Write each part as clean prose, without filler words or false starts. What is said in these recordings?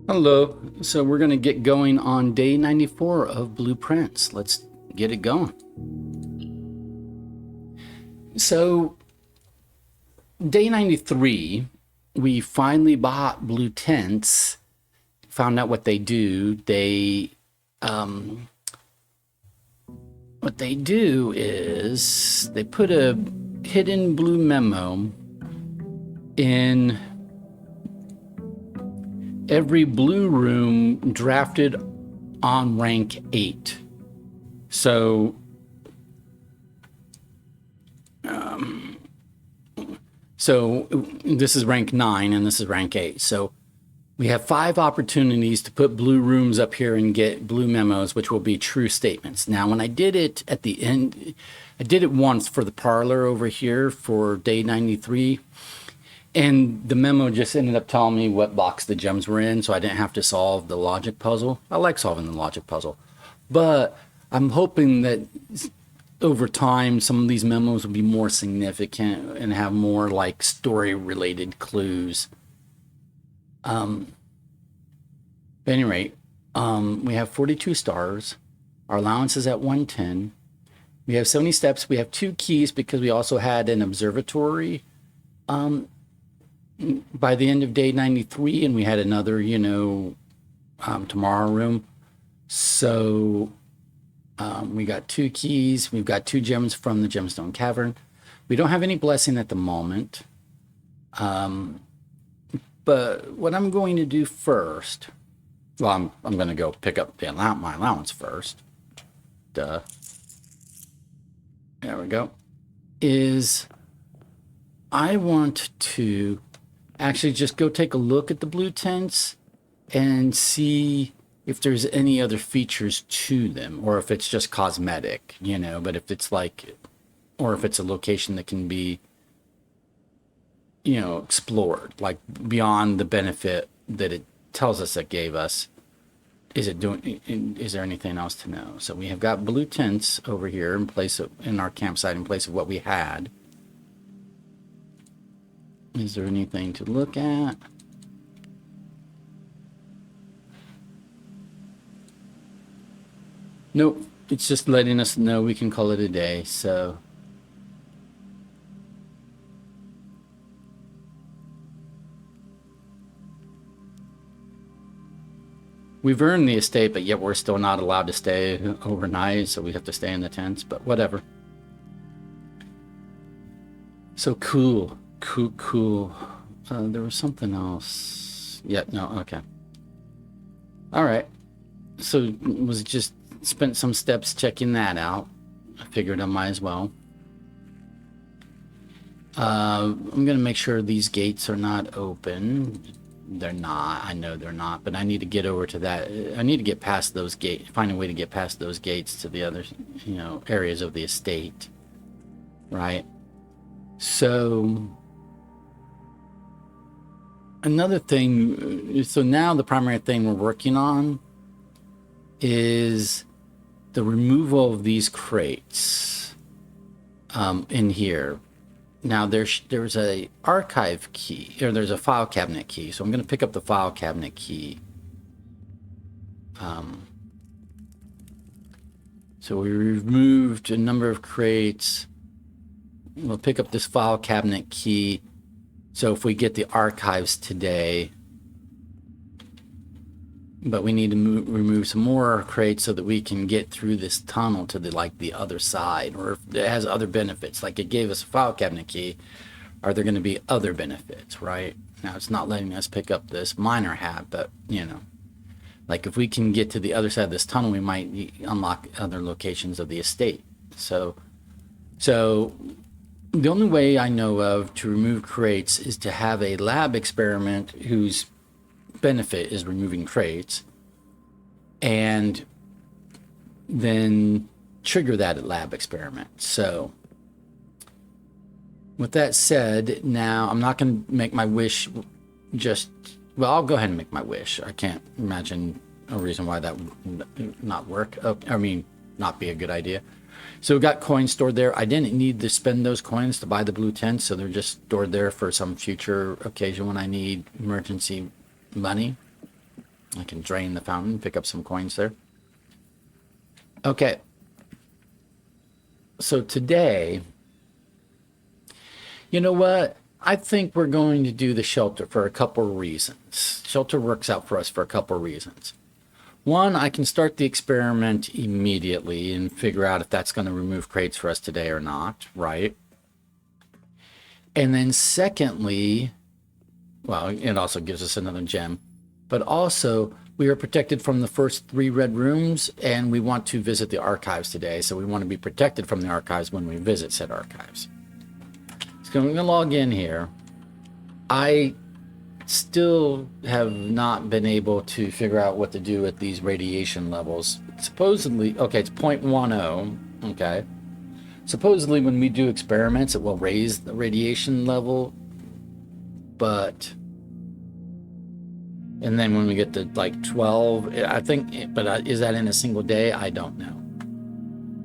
Hello. So we're going to get going on day 94 of Blueprints. Let's get it going. So day 93, we finally bought blue tents, found out what they do. What they do is they put a hidden blue memo in every blue room drafted on rank 8. So this is rank 9 and this is rank 8. So we have 5 opportunities to put blue rooms up here and get blue memos, which will be true statements. Now, when I did it at the end, I did it once for the parlor over here for day 93. And the memo just ended up telling me what box the gems were in, so I didn't have to solve the logic puzzle. I like solving the logic puzzle. But I'm hoping that over time, some of these memos will be more significant and have more like story-related clues. At any rate, we have 42 stars. Our allowance is at 110. We have 70 steps. We have 2 keys because we also had an observatory by the end of day 93, and we had another, tomorrow room. So we got 2 keys. We've got 2 gems from the gemstone cavern. We don't have any blessing at the moment. But what I'm going to do first, well, I'm going to go pick up my allowance first. Duh. There we go. Is I want to actually just go take a look at the blue tents and see if there's any other features to them, or if it's just cosmetic, but if it's like, or if it's a location that can be, explored, like beyond the benefit that it tells us it gave us. Is there anything else to know? So we have got blue tents over here in our campsite in place of what we had. Is there anything to look at? Nope. It's just letting us know we can call it a day. So we've earned the estate, but yet we're still not allowed to stay overnight, so we have to stay in the tents, but whatever. So cool. There was something else. Yeah, no, okay. All right. So was just spent some steps checking that out. I figured I might as well. I'm going to make sure these gates are not open. They're not. I know they're not, but I need to get over to that. I need to get past those gates, find a way to get past those gates to the other, areas of the estate. Right? So another thing, so now the primary thing we're working on is the removal of these crates in here. Now there's a archive key, or there's a file cabinet key. So I'm going to pick up the file cabinet key. So we removed a number of crates. We'll pick up this file cabinet key. So if we get the archives today, but we need to remove some more crates so that we can get through this tunnel to the other side, or if it has other benefits, like it gave us a file cabinet key, are there going to be other benefits, right? Now it's not letting us pick up this miner hat, but like if we can get to the other side of this tunnel, we might unlock other locations of the estate. So the only way I know of to remove crates is to have a lab experiment whose benefit is removing crates, and then trigger that lab experiment. So with that said, now I'm not going to make my wish well, I'll go ahead and make my wish. I can't imagine a reason why that would not work. Not be a good idea. So we got coins stored there. I didn't need to spend those coins to buy the blue tents, so they're just stored there for some future occasion when I need emergency money. I can drain the fountain, pick up some coins there. Okay. So today, you know what? I think we're going to do the shelter for a couple of reasons. Shelter works out for us for a couple of reasons. One, I can start the experiment immediately and figure out if that's going to remove crates for us today or not, right? And then secondly, well, it also gives us another gem, but also we are protected from the first 3 red rooms, and we want to visit the archives today. So we want to be protected from the archives when we visit said archives. So I'm going to log in here. I still have not been able to figure out what to do with these radiation levels. Supposedly, okay, it's 0.10, okay. Supposedly when we do experiments, it will raise the radiation level, but, and then when we get to like 12, I think, but is that in a single day? I don't know.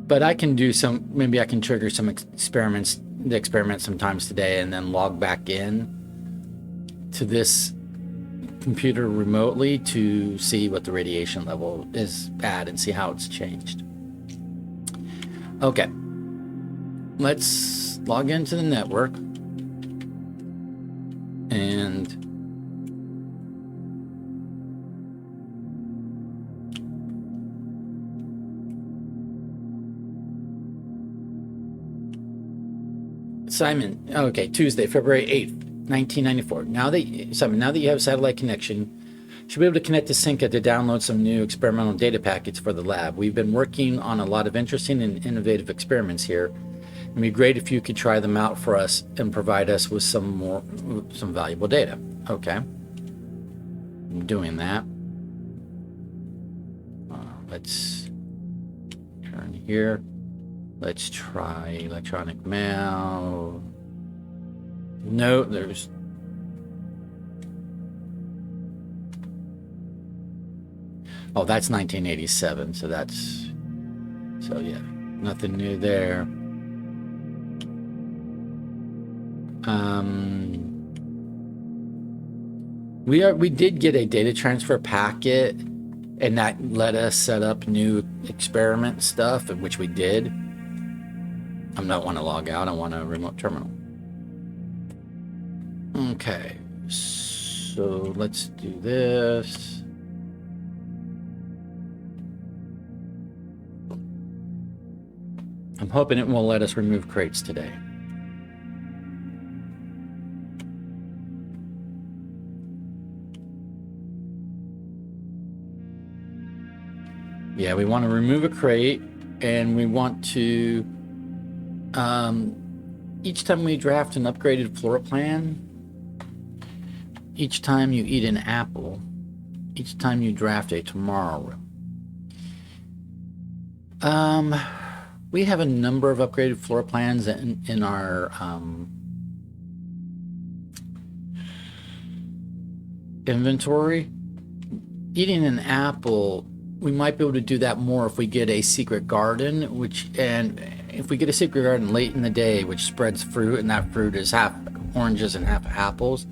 But I can do some, maybe I can trigger some experiments, the experiment sometimes today, and then log back in to this computer remotely to see what the radiation level is at and see how it's changed. Okay, let's log into the network and Simon, okay, Tuesday, February 8th, 1994. Now that you have a satellite connection, you should be able to connect to Synca to download some new experimental data packets for the lab. We've been working on a lot of interesting and innovative experiments here. It'd be great if you could try them out for us and provide us with some valuable data. Okay, I'm doing that. Let's turn here. Let's try electronic mail. No, there's... Oh, that's 1987, so that's... So yeah, nothing new there. We did get a data transfer packet, and that let us set up new experiment stuff, which we did. I don't want to log out. I want a remote terminal. Okay, so let's do this. I'm hoping it will let us remove crates today. Yeah, we want to remove a crate, and we want to, each time we draft an upgraded floor plan, each time you eat an apple, each time you draft a tomorrow room. We have a number of upgraded floor plans in our inventory. Eating an apple, we might be able to do that more if we get a secret garden, and if we get a secret garden late in the day, which spreads fruit, and that fruit is half oranges and half apples,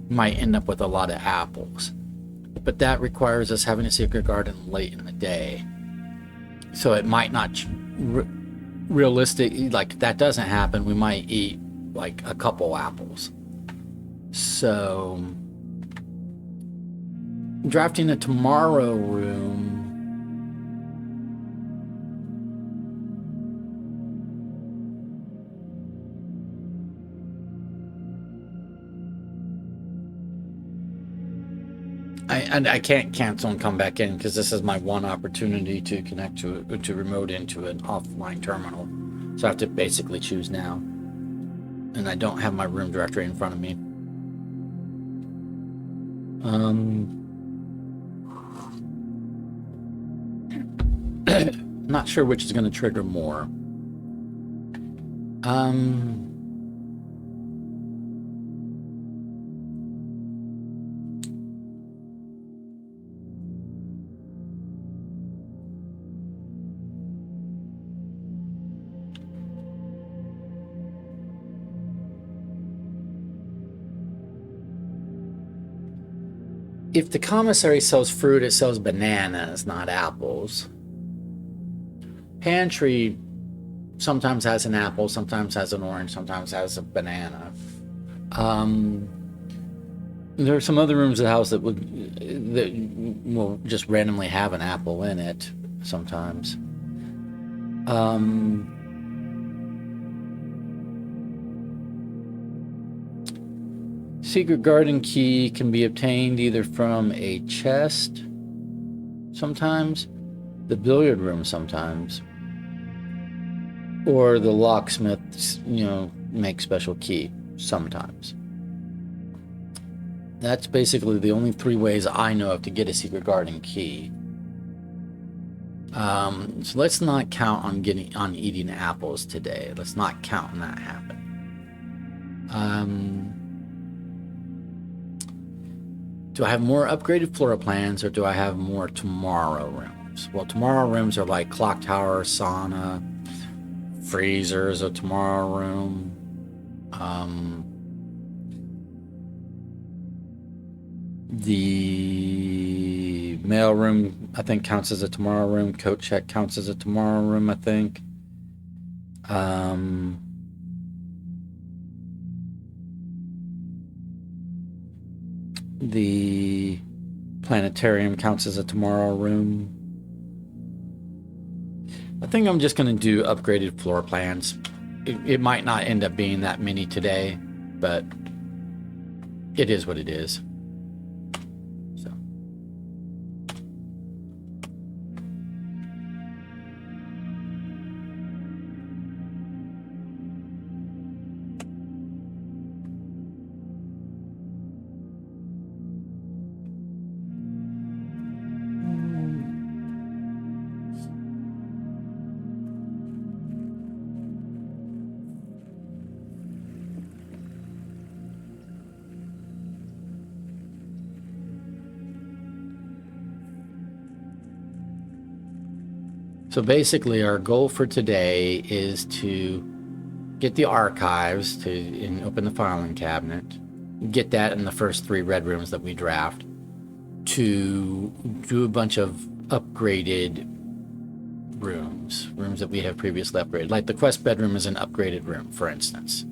we might end up with a lot of apples. But that requires us having a secret garden late in the day. So it might not, realistic, like if that doesn't happen, we might eat like a couple apples. So drafting a tomorrow room, I can't cancel and come back in because this is my one opportunity to connect to remote into an offline terminal. So I have to basically choose now. And I don't have my room directory in front of me. Not sure which is going to trigger more. If the commissary sells fruit, it sells bananas, not apples. Pantry sometimes has an apple, sometimes has an orange, sometimes has a banana. There are some other rooms of the house that will just randomly have an apple in it sometimes. Secret garden key can be obtained either from a chest sometimes, the billiard room sometimes, or the locksmiths, make special key sometimes. That's basically the only 3 ways I know of to get a secret garden key. So let's not count on eating apples today. Let's not count on that happening. Do I have more upgraded floor plans, or do I have more tomorrow rooms? Well, tomorrow rooms are like clock tower, sauna, freezers, a tomorrow room. The mail room, I think, counts as a tomorrow room. Coat check counts as a tomorrow room, I think. The planetarium counts as a tomorrow room. I think I'm just going to do upgraded floor plans. It might not end up being that many today, but it is what it is. So. So basically, our goal for today is to get the archives and open the filing cabinet, get that in the first 3 red rooms that we draft, to do a bunch of upgraded rooms that we have previously upgraded. Like the quest bedroom is an upgraded room, for instance.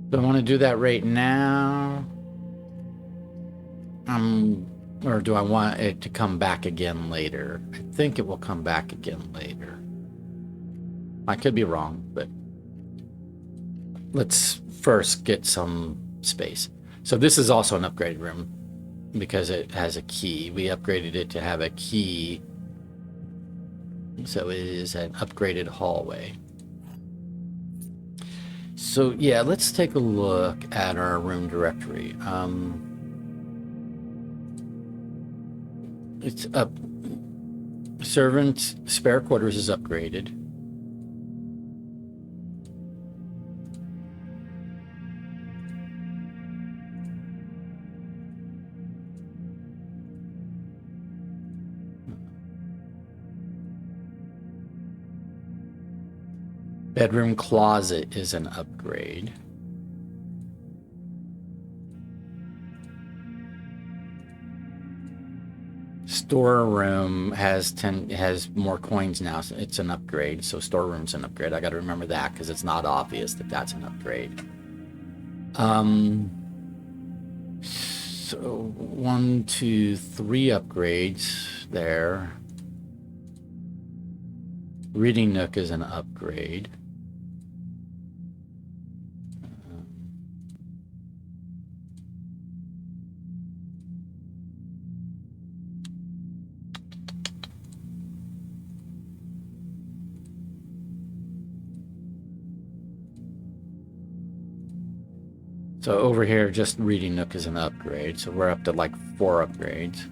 Do I want to do that right now? Or do I want it to come back again later? I think it will come back again later. I could be wrong, but let's first get some space. So this is also an upgraded room because it has a key. We upgraded it to have a key. So it is an upgraded hallway. So yeah, let's take a look at our room directory. It's up. Servant spare quarters is upgraded. Bedroom closet is an upgrade. Storeroom has more coins now. So it's an upgrade. So storeroom's an upgrade. I got to remember that because it's not obvious that that's an upgrade. So 1, 2, 3 upgrades there. Reading nook is an upgrade. So over here, just reading nook is an upgrade. So we're up to like 4 upgrades.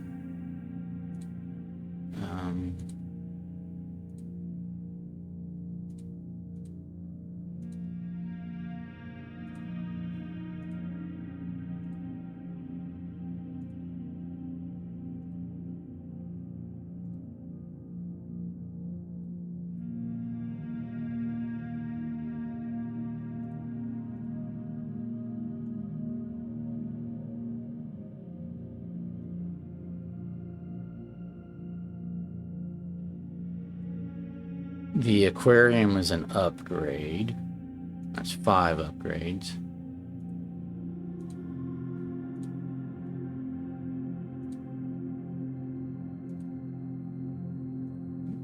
The aquarium is an upgrade. That's 5 upgrades.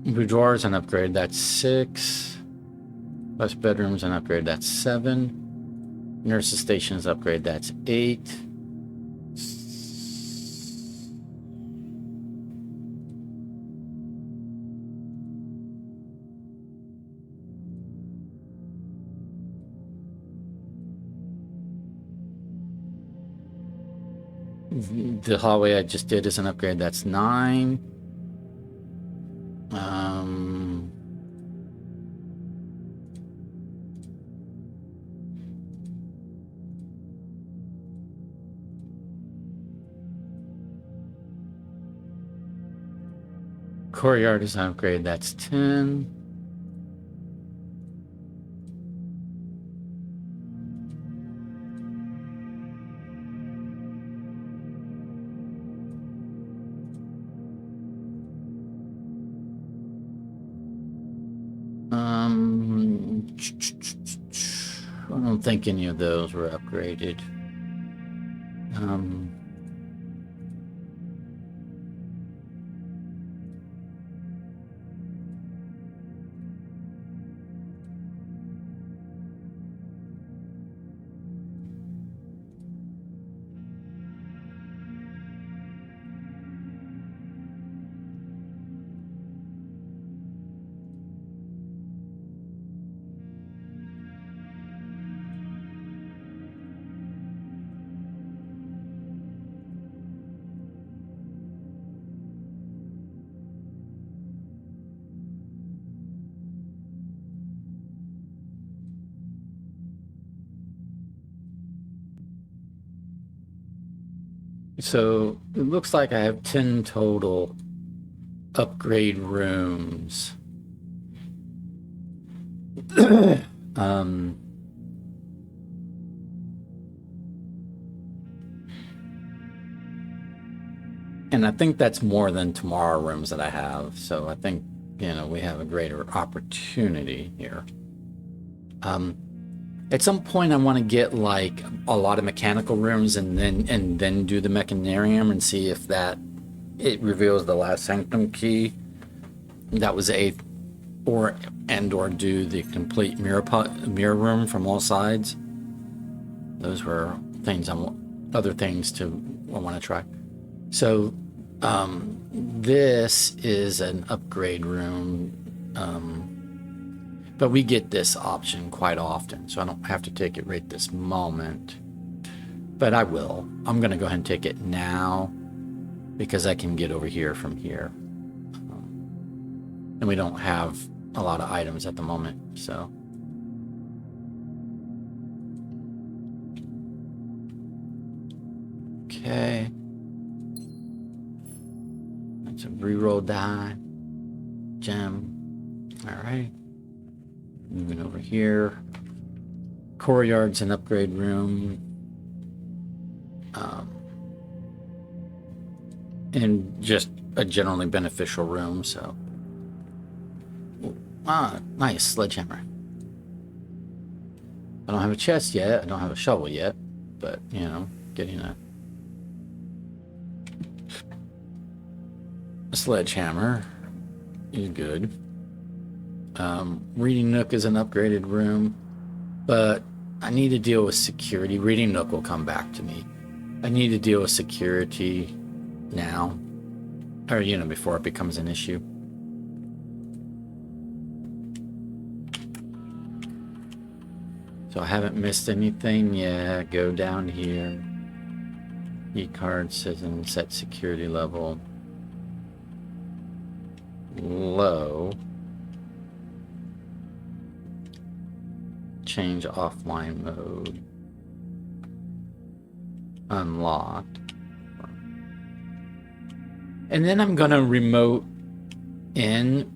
Boudoir is an upgrade. That's 6. Plus bedrooms an upgrade. That's 7. Nurse's station is upgrade. That's 8. The hallway I just did is an upgrade. That's 9. Courtyard is an upgrade. That's 10. I don't think any of those were upgraded. So it looks like I have 10 total upgrade rooms. And I think that's more than tomorrow rooms that I have. So I think, you know, we have a greater opportunity here. At some point I want to get like a lot of mechanical rooms and then do the mechanarium and see if it reveals the last sanctum key. That was 8, or do the complete mirror room from all sides. Those were things other things I want to try. So this is an upgrade room, but we get this option quite often, so I don't have to take it right this moment, but I will. I'm going to go ahead and take it now because I can get over here from here. And we don't have a lot of items at the moment, so. Okay. That's a reroll die. Gem. All right. Moving over here. Courtyard's an upgrade room. And just a generally beneficial room, so. Nice sledgehammer. I don't have a chest yet. I don't have a shovel yet, but, you know, getting a sledgehammer is good. Reading Nook is an upgraded room, but I need to deal with security. Reading Nook will come back to me. I need to deal with security now, or, you know, before it becomes an issue. So I haven't missed anything yet. Go down here. E-card says in set security level low. Change offline mode. Unlocked. And then I'm gonna remote in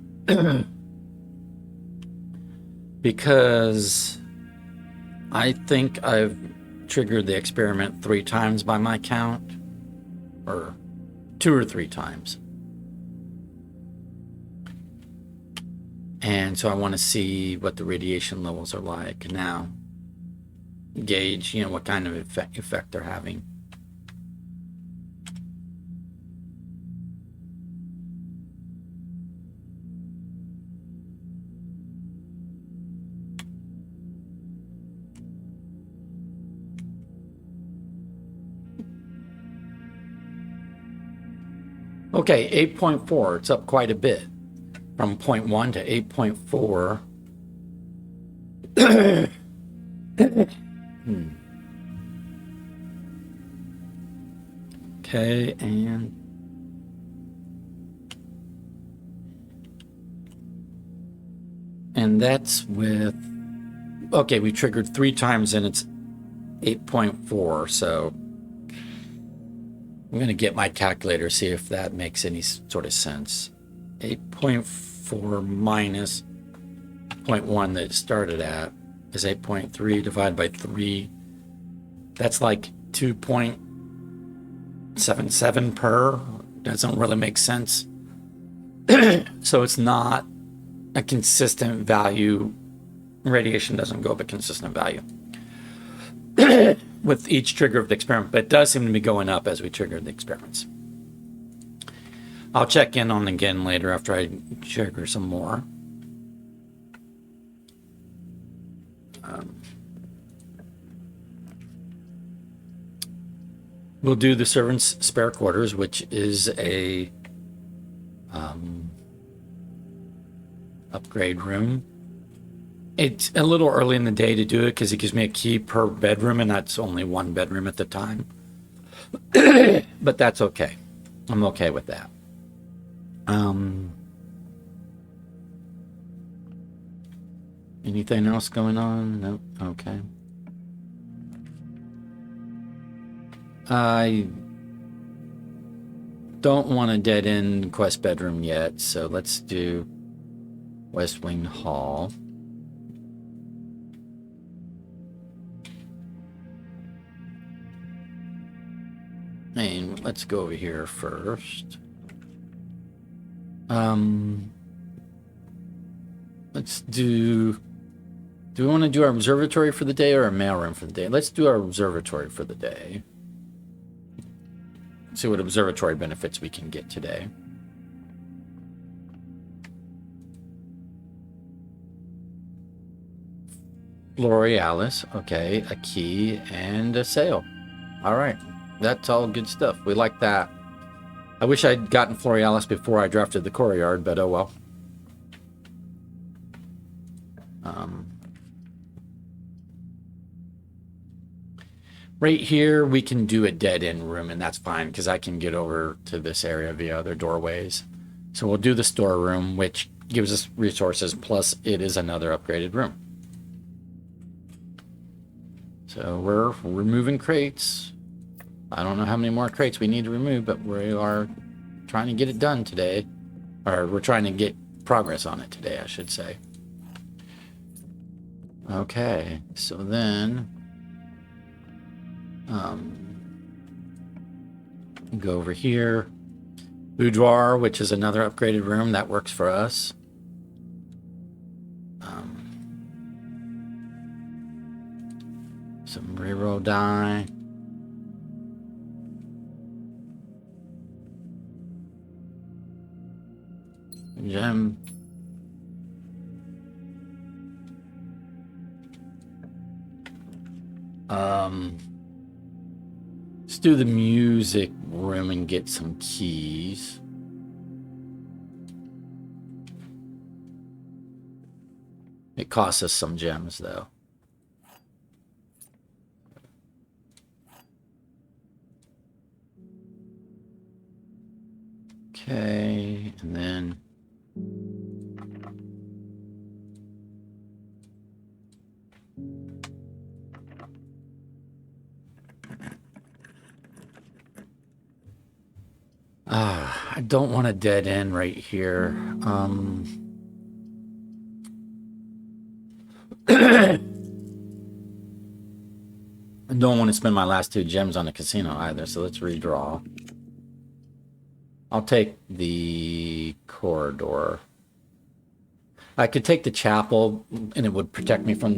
because I think I've triggered the experiment 3 times by my count, or 2 or 3 times. And so I want to see what the radiation levels are like now. Gauge, you know, what kind of effect they're having. Okay, 8.4, it's up quite a bit. From 0.1 to 8.4. Okay, and that's with, okay, we triggered 3 times and it's 8.4, so I'm going to get my calculator, see if that makes any sort of sense. 8.4 minus 0.1 that it started at is 8.3 divided by 3. That's like 2.77 per. Doesn't really make sense. So it's not a consistent value. Radiation doesn't go up a consistent value with each trigger of the experiment, but it does seem to be going up as we trigger the experiments. I'll check in on again later after I trigger some more. We'll do the servants' spare quarters, which is a upgrade room. It's a little early in the day to do it because it gives me a key per bedroom, and that's only one bedroom at the time. But that's okay. I'm okay with that. Anything else going on? Nope. Okay. I don't want a dead end quest bedroom yet, so let's do West Wing Hall. And let's go over here first. Let's do we want to do our observatory for the day or our mailroom for the day? Let's do our observatory for the day. See what observatory benefits we can get today. Florealis, okay, a key and a sail. All right, that's all good stuff. We like that. I wish I'd gotten Florealis before I drafted the courtyard, but oh well. Right here, we can do a dead-end room, and that's fine because I can get over to this area via other doorways. So we'll do the storeroom, which gives us resources, plus it is another upgraded room. So we're removing crates. I don't know how many more crates we need to remove, but we are trying to get it done today. Or we're trying to get progress on it today, I should say. Okay, so then go over here. Boudoir, which is another upgraded room that works for us. Some reroll die. Gem. Let's do the music room and get some keys. It costs us some gems, though. Okay, and then I don't want a dead end right here. I don't want to spend my last 2 gems on the casino either, so let's redraw. I'll take the corridor. I could take the chapel and it would protect me from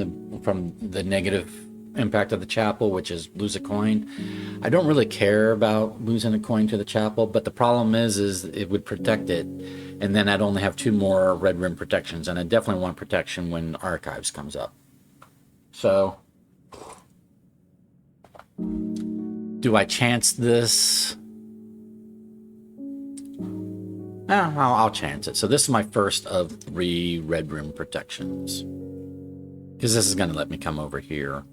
the negative impact of the chapel, which is lose a coin. I don't really care about losing a coin to the chapel, but the problem is it would protect it, and then I'd only have 2 more red rim protections, and I definitely want protection when archives comes up. So, do I chance this? I'll chance it. So this is my first of 3 red room protections, because this is going to let me come over here.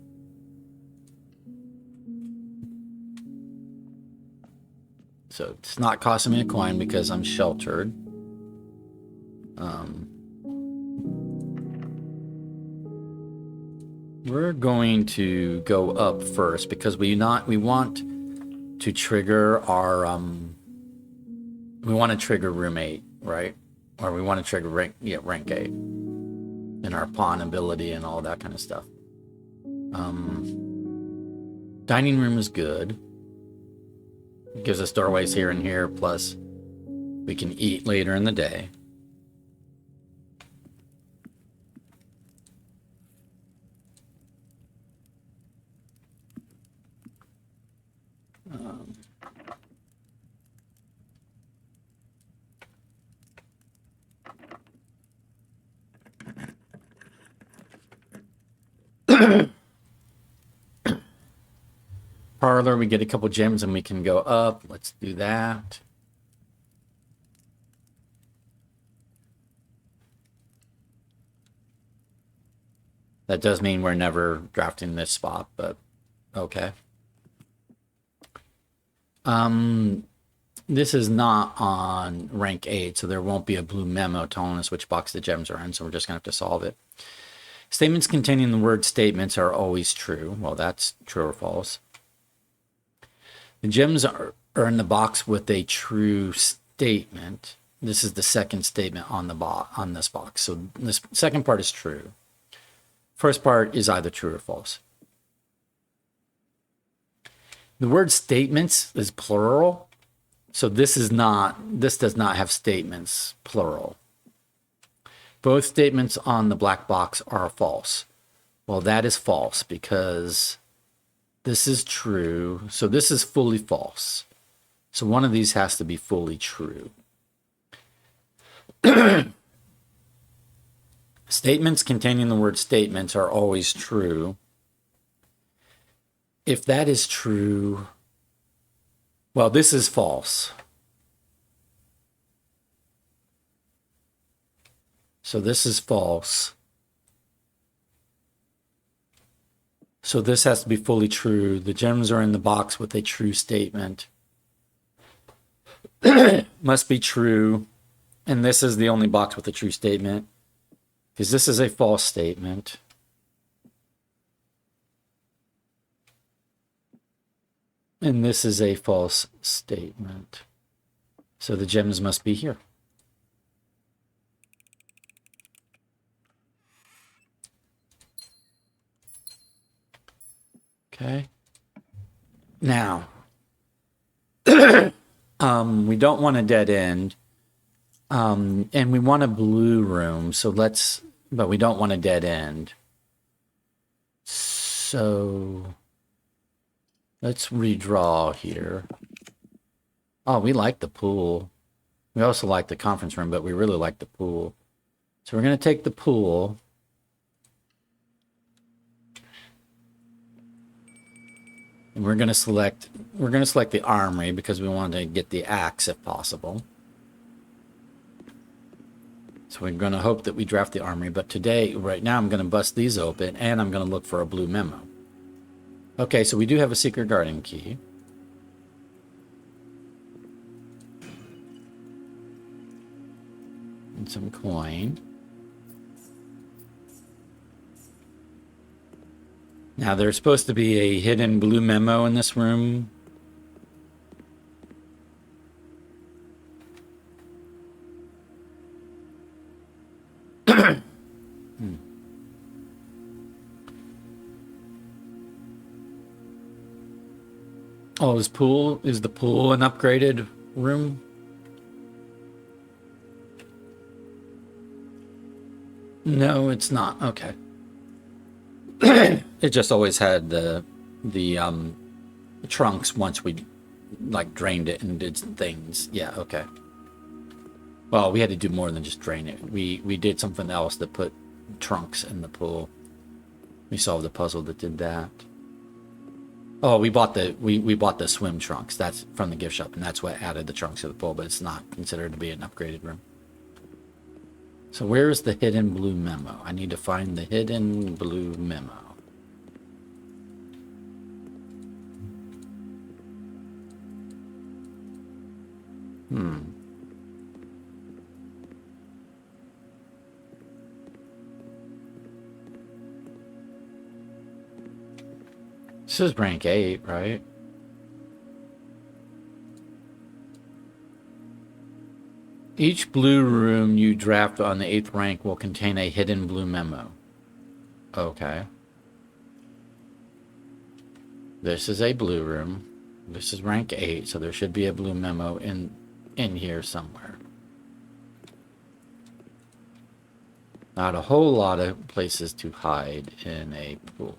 So it's not costing me a coin because I'm sheltered. We're going to go up first because we want to trigger our we want to trigger room 8, right? Or we want to trigger rank 8 and our pawn ability and all that kind of stuff. Dining room is good. It gives us doorways here and here, plus we can eat later in the day. Parlor, we get a couple gems and we can go up. Let's do that. That does mean we're never drafting this spot, but okay. This is not on rank 8, so there won't be a blue memo telling us which box the gems are in, so we're just going to have to solve it. Statements containing the word statements are always true. Well, that's true or false. The gems are in the box with a true statement. This is the second statement on this box. So this second part is true. First part is either true or false. The word statements is plural. So this does not have statements, plural. Both statements on the black box are false. Well, that is false because this is true. So this is fully false. So one of these has to be fully true. Statements containing the word statements are always true. If that is true, well, this is false. So this is false. So this has to be fully true. The gems are in the box with a true statement. Must be true. And this is the only box with a true statement, because this is a false statement. And this is a false statement. So the gems must be here. Okay. Now, we don't want a dead end. And we want a blue room. But we don't want a dead end. So let's redraw here. Oh, we like the pool. We also like the conference room, but we really like the pool. So we're going to take the pool. And we're going to select the armory because we want to get the axe if possible. So we're going to hope that we draft the armory. But today, right now, I'm going to bust these open and I'm going to look for a blue memo. Okay, so we do have a secret garden key. And some coin. Now, there's supposed to be a hidden blue memo in this room. Oh, is the pool an upgraded room? No, it's not. Okay. It just always had the trunks once we like drained it and did some things. Yeah, okay. Well, we had to do more than just drain it. We did something else that put trunks in the pool. We solved the puzzle that did that. Oh, we bought the swim trunks. That's from the gift shop, and that's what added the trunks to the pool. But it's not considered to be an upgraded room. So where is the hidden blue memo? I need to find the hidden blue memo. This is rank 8, right? Each blue room you draft on the 8th rank will contain a hidden blue memo. Okay. This is a blue room. This is rank 8, so there should be a blue memo in here somewhere. Not a whole lot of places to hide in a pool.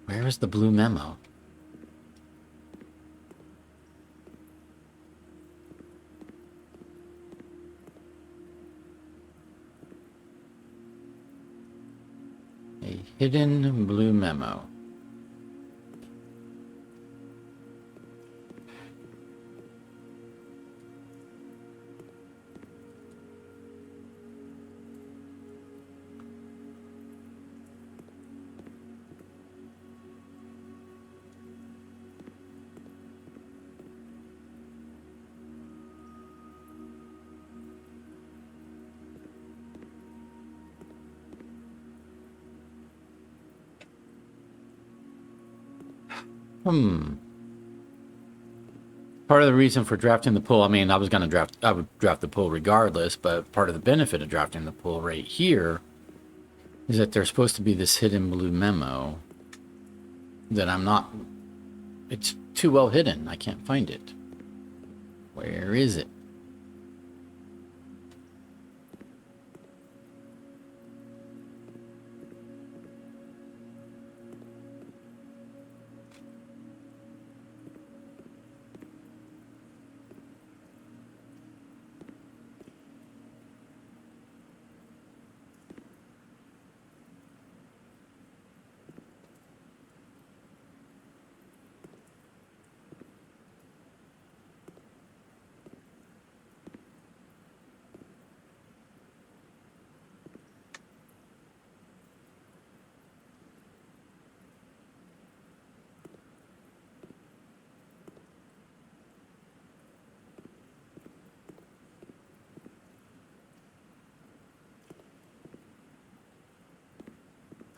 Where is the blue memo? A hidden blue memo. Part of the reason for drafting the pool, I mean, I would draft the pool regardless, but part of the benefit of drafting the pool right here is that there's supposed to be this hidden blue memo that it's too well hidden. I can't find it. Where is it?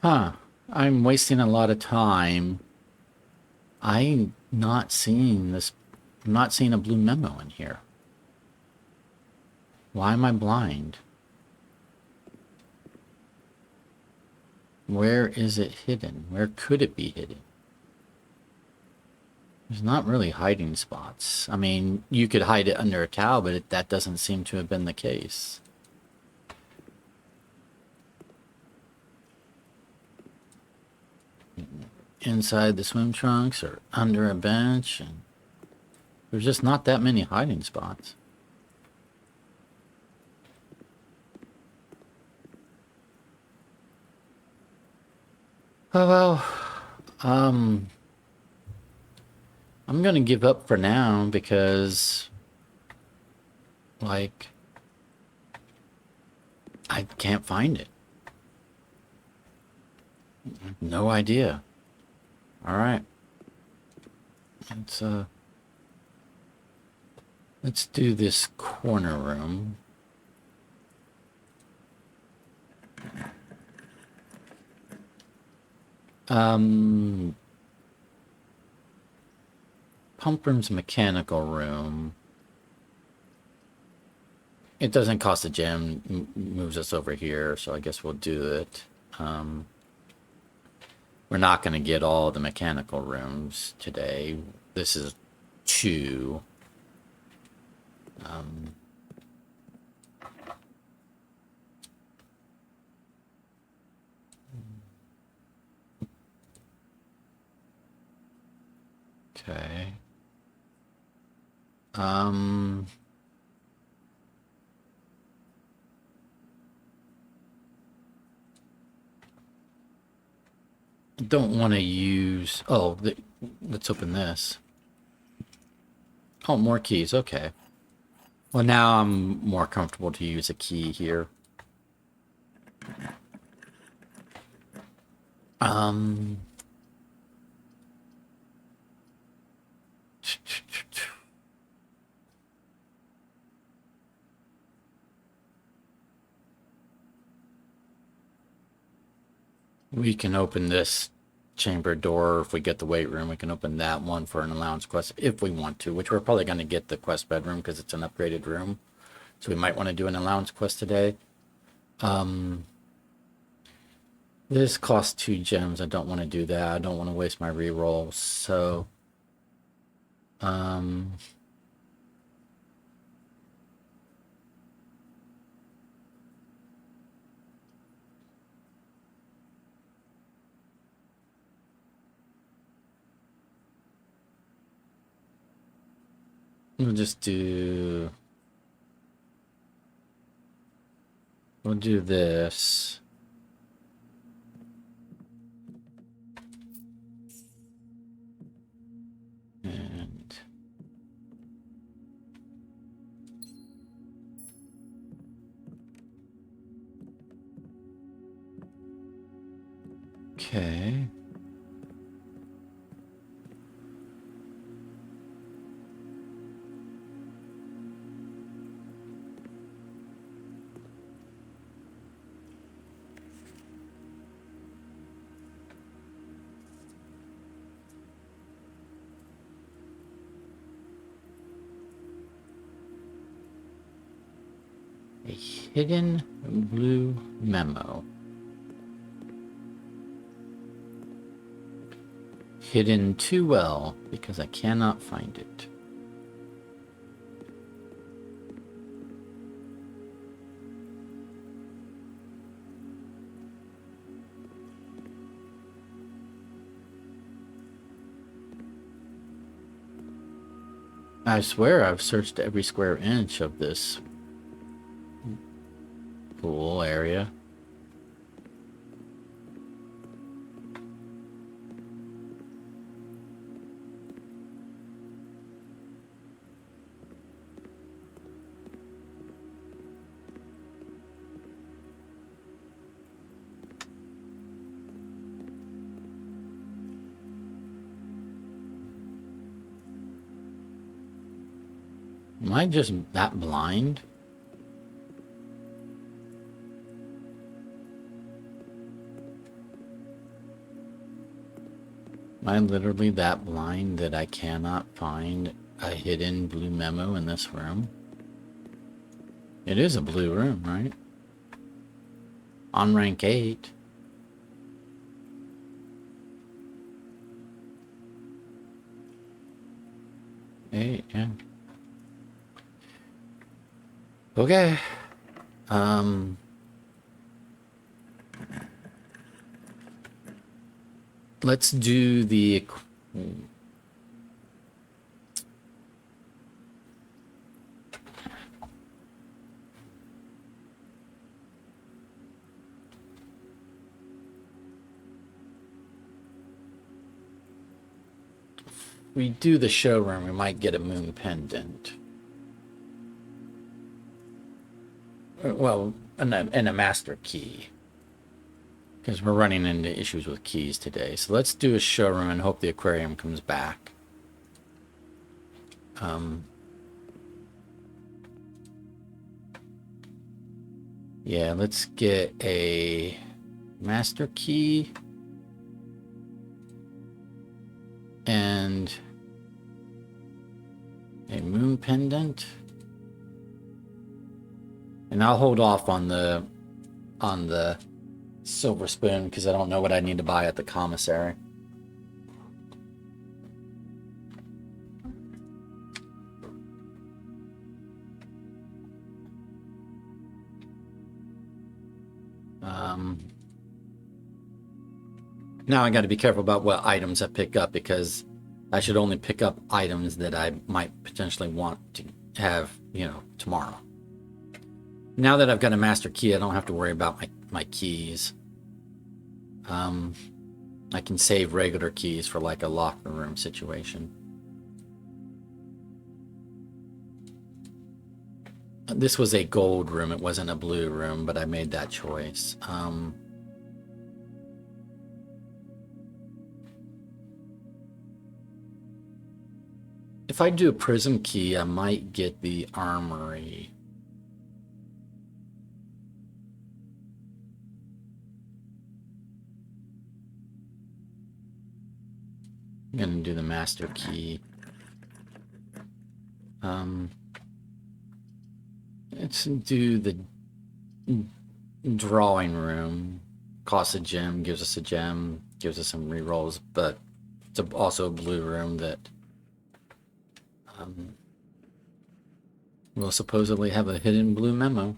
Huh. I'm wasting a lot of time. I'm not seeing this. I'm not seeing a blue memo in here. Why am I blind? Where is it hidden? Where could it be hidden? There's not really hiding spots. I mean, you could hide it under a towel, but that doesn't seem to have been the case. Inside the swim trunks or under a bench, and there's just not that many hiding spots. Oh well, I'm gonna give up for now because, like, I can't find it. No idea. All right. Let's do this corner room. Pump room's mechanical room. It doesn't cost a gem, moves us over here, so I guess we'll do it. We're not going to get all the mechanical rooms today. This is 2. Okay. Don't want to use... Oh, let's open this. Oh, more keys. Okay. Well, now I'm more comfortable to use a key here. We can open this chamber door. If we get the weight room, we can open that one for an allowance quest if we want to, which we're probably going to get the quest bedroom because it's an upgraded room. So we might want to do an allowance quest today. This costs 2 gems. I don't want to do that. I don't want to waste my reroll. So, we'll just do... We'll do this. And... Okay. A hidden blue memo. Hidden too well because I cannot find it. I swear I've searched every square inch of this pool area. Am I just that blind? Am I literally that blind that I cannot find a hidden blue memo in this room? It is a blue room, right? On rank 8. Yeah. Okay. Let's do the... we do the showroom, we might get a moon pendant. Well, and a master key. Because we're running into issues with keys today. So let's do a showroom and hope the aquarium comes back. Yeah, let's get a master key. and a moon pendant. And I'll hold off on the silver spoon because I don't know what I need to buy at the commissary. Now I got to be careful about what items I pick up because I should only pick up items that I might potentially want to have, you know, tomorrow. Now that I've got a master key, I don't have to worry about my keys. I can save regular keys for like a locker room situation. This was a gold room. It wasn't a blue room, but I made that choice. If I do a prism key, I might get the armory. I'm gonna do the master key. Let's do the drawing room. Costs a gem, gives us a gem, gives us some rerolls, but it's also a blue room that will supposedly have a hidden blue memo.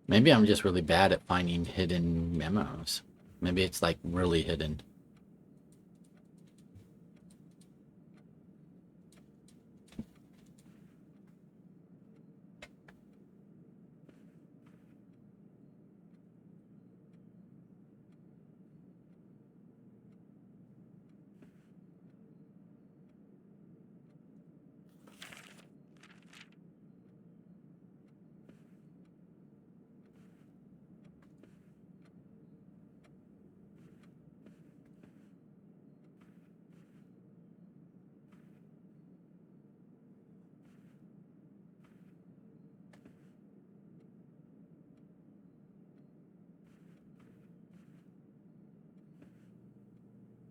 Maybe I'm just really bad at finding hidden memos. Maybe it's like really hidden.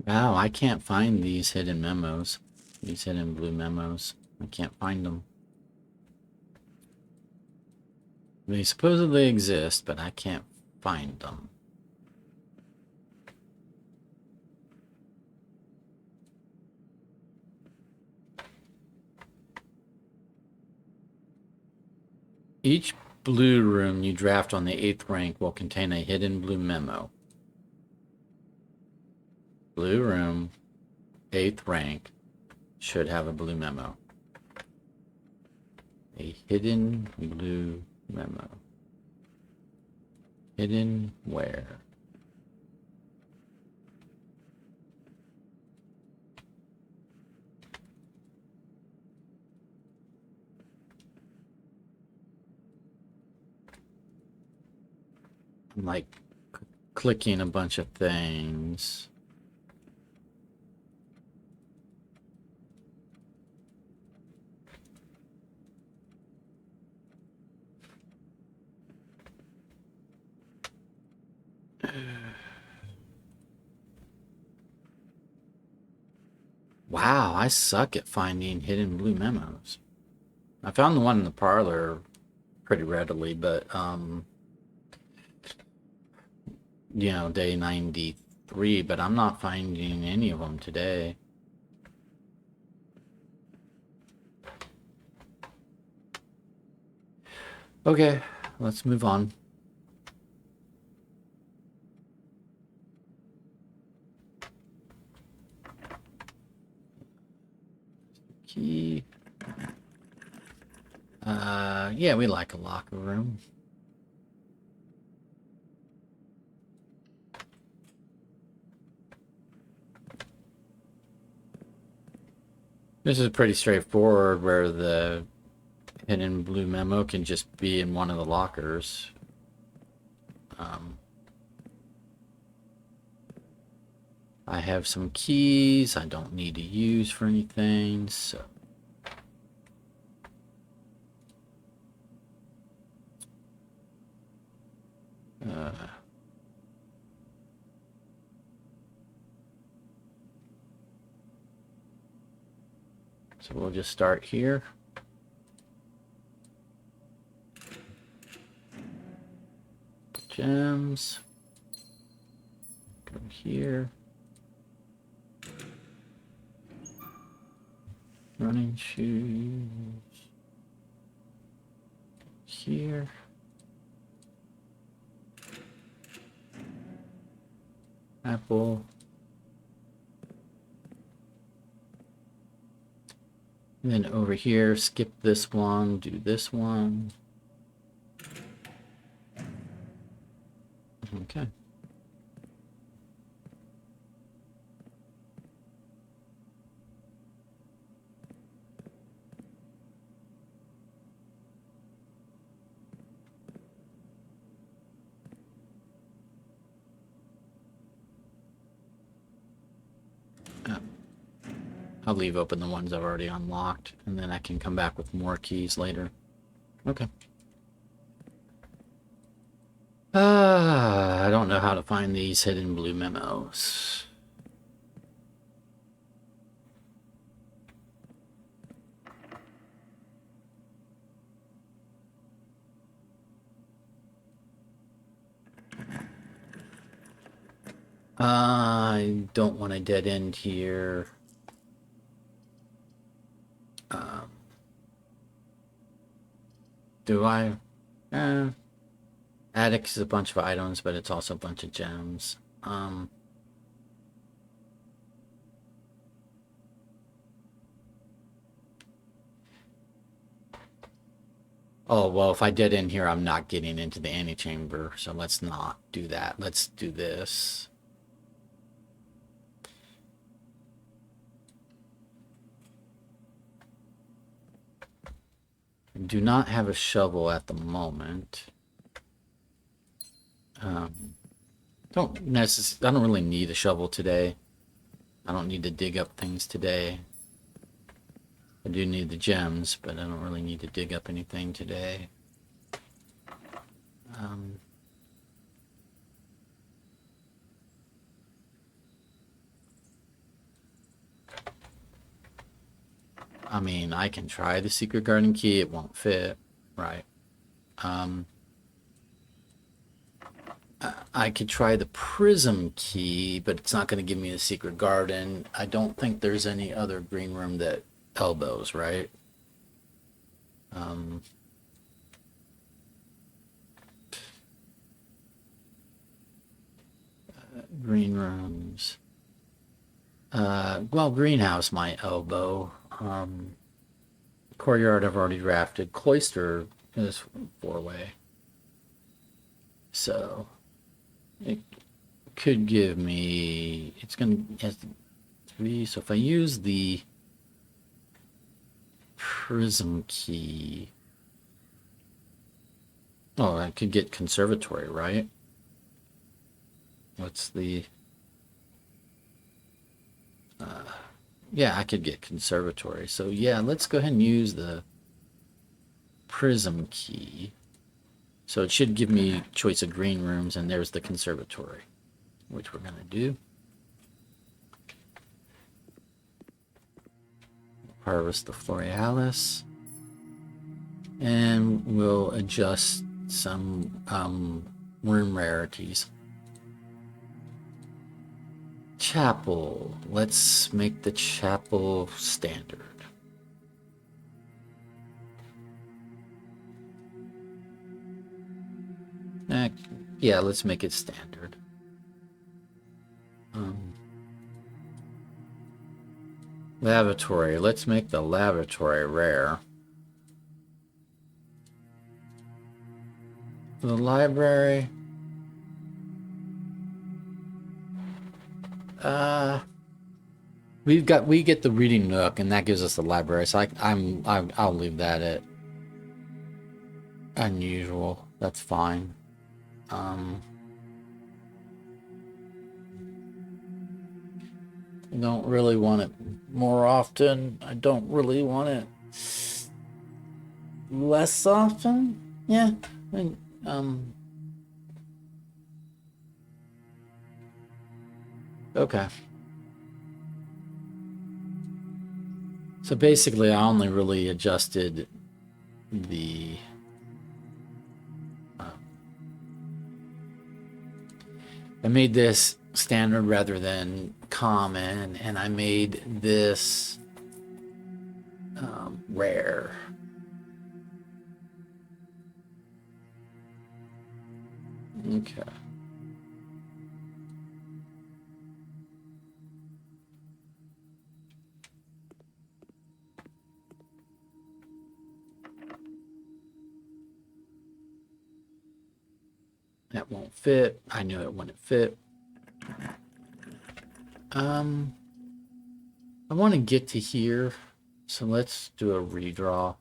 Wow, I can't find these hidden memos. These hidden blue memos. I can't find them. They supposedly exist, but I can't find them. Each blue room you draft on the 8th rank will contain a hidden blue memo. Blue room, 8th rank, should have a blue memo. A hidden blue memo. Hidden where? I'm like clicking a bunch of things. Wow, I suck at finding hidden blue memos. I found the one in the parlor pretty readily, but you know, day 93, but I'm not finding any of them today. Okay, let's move on. key. Yeah, we like a locker room. This is pretty straightforward, where the hidden blue memo can just be in one of the lockers. I have some keys I don't need to use for anything, so so we'll just start here. Gems. Go here. Running shoes. Here. Apple. And then over here, skip this one, do this one. Okay. I'll leave open the ones I've already unlocked, and then I can come back with more keys later. Okay. I don't know how to find these hidden blue memos. I don't want a dead end here. Do I? Attic is a bunch of items, but it's also a bunch of gems. Oh, well, if I dead end here, I'm not getting into the antechamber, so let's not do that. Let's do this. Do not have a shovel at the moment. I don't really need a shovel today. I don't need to dig up things today. I do need the gems, but I don't really need to dig up anything today. I mean, I can try the secret garden key. It won't fit, right? I could try the prism key, but it's not going to give me the secret garden. I don't think there's any other green room that elbows, right? Green rooms. Well, greenhouse might elbow. Courtyard I've already drafted. Cloister is 4-way. So it could give me, it's going to, has 3. So if I use the prism key, oh, I could get conservatory, right? What's the, yeah, I could get conservatory. So yeah, let's go ahead and use the prism key. So it should give me choice of green rooms, and there's the conservatory, which we're going to do. Harvest the Florealis. And we'll adjust some room rarities. Chapel. Let's make the chapel standard. Yeah, let's make it standard. Lavatory. Let's make the lavatory rare. The library. We get the reading nook, and that gives us the library. So I'll leave that at unusual. That's fine. I don't really want it more often. I don't really want it less often. Yeah. Okay. So basically, I only really adjusted the I made this standard rather than common, and I made this rare. Okay. That won't fit. I knew it wouldn't fit. I want to get to here, so let's do a redraw.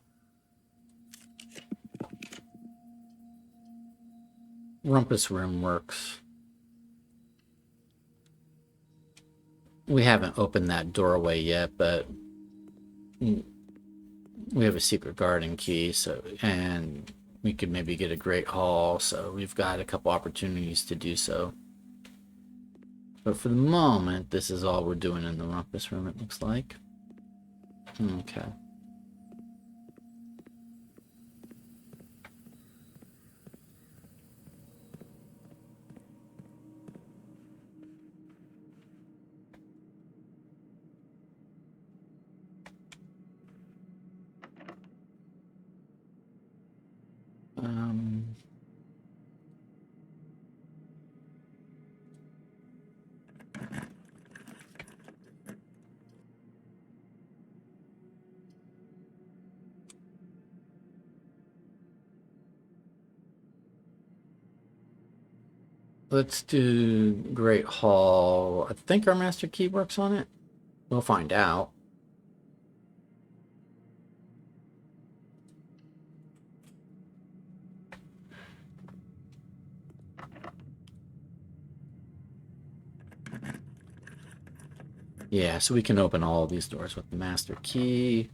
Rumpus room works. We haven't opened that doorway yet, but we have a secret garden key, so and we could maybe get a great hall, so we've got a couple opportunities to do so. But for the moment, this is all we're doing in the rumpus room, it looks like. Okay. Let's do Great Hall. I think our master key works on it. We'll find out. Yeah, so we can open all these doors with the master key.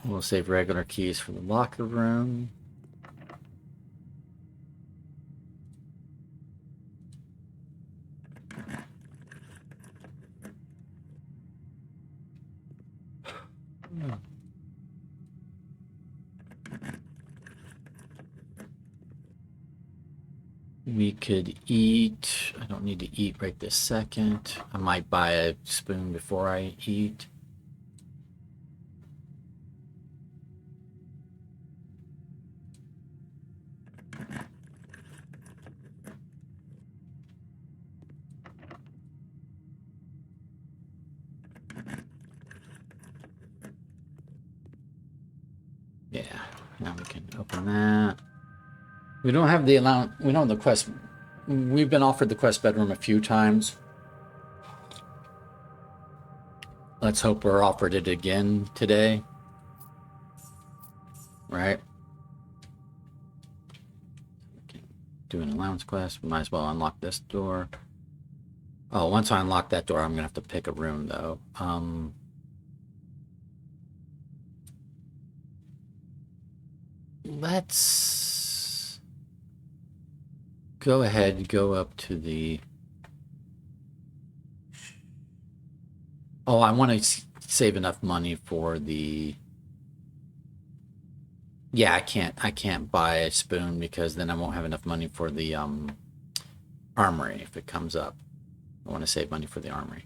We'll save regular keys for the locker room. We could eat. I don't need to eat right this second. I might buy a spoon before I eat. Yeah, now we can open that. We don't have the allowance. We don't have the quest. We've been offered the quest bedroom a few times. Let's hope we're offered it again today. Right? Do an allowance quest. We might as well unlock this door. Oh, once I unlock that door, I'm gonna have to pick a room though. Let's go ahead and go up to the. Oh, I want to save enough money for the. Yeah, I can't buy a spoon because then I won't have enough money for the armory if it comes up. I want to save money for the armory.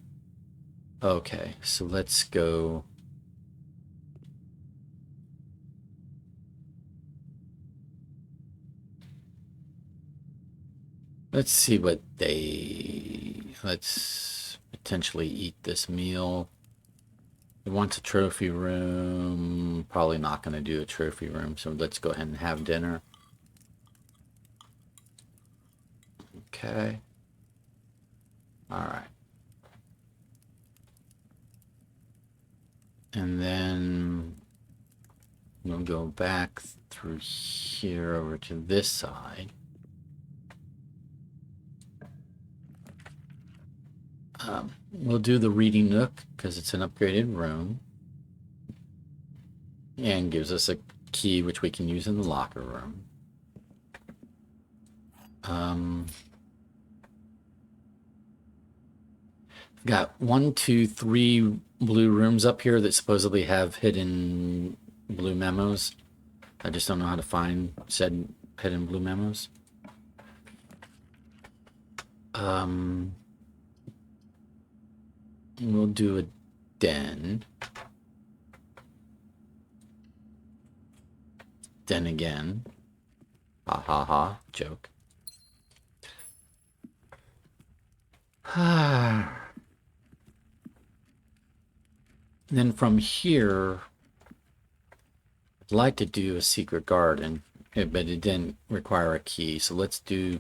Okay, so let's go. Let's see what they... Let's potentially eat this meal. It wants a trophy room. Probably not going to do a trophy room, so let's go ahead and have dinner. Okay. All right. And then we'll go back through here over to this side. We'll do the reading nook because it's an upgraded room and gives us a key which we can use in the locker room. Got 1, 2, 3 blue rooms up here that supposedly have hidden blue memos. I just don't know how to find said hidden blue memos. We'll do a den. Den again. Ha ha ha. Joke. Then from here, I'd like to do a secret garden, but it didn't require a key. So let's do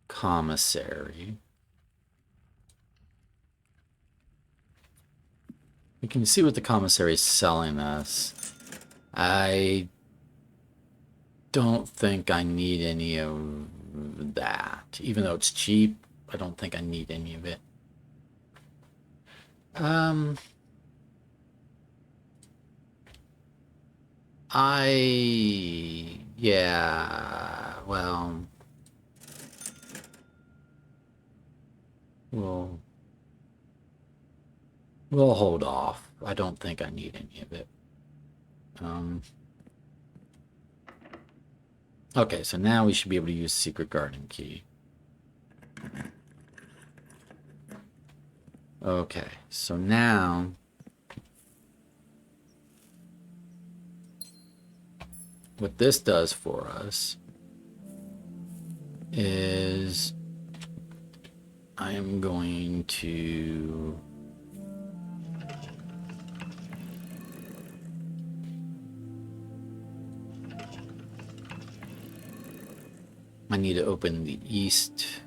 commissary. We can see what the commissary is selling us. I don't think I need any of that. Even though it's cheap, I don't think I need any of it. Yeah, well, we'll hold off. I don't think I need any of it. Okay, so now we should be able to use secret garden key. Okay, so now what this does for us is I am going to I need to open the east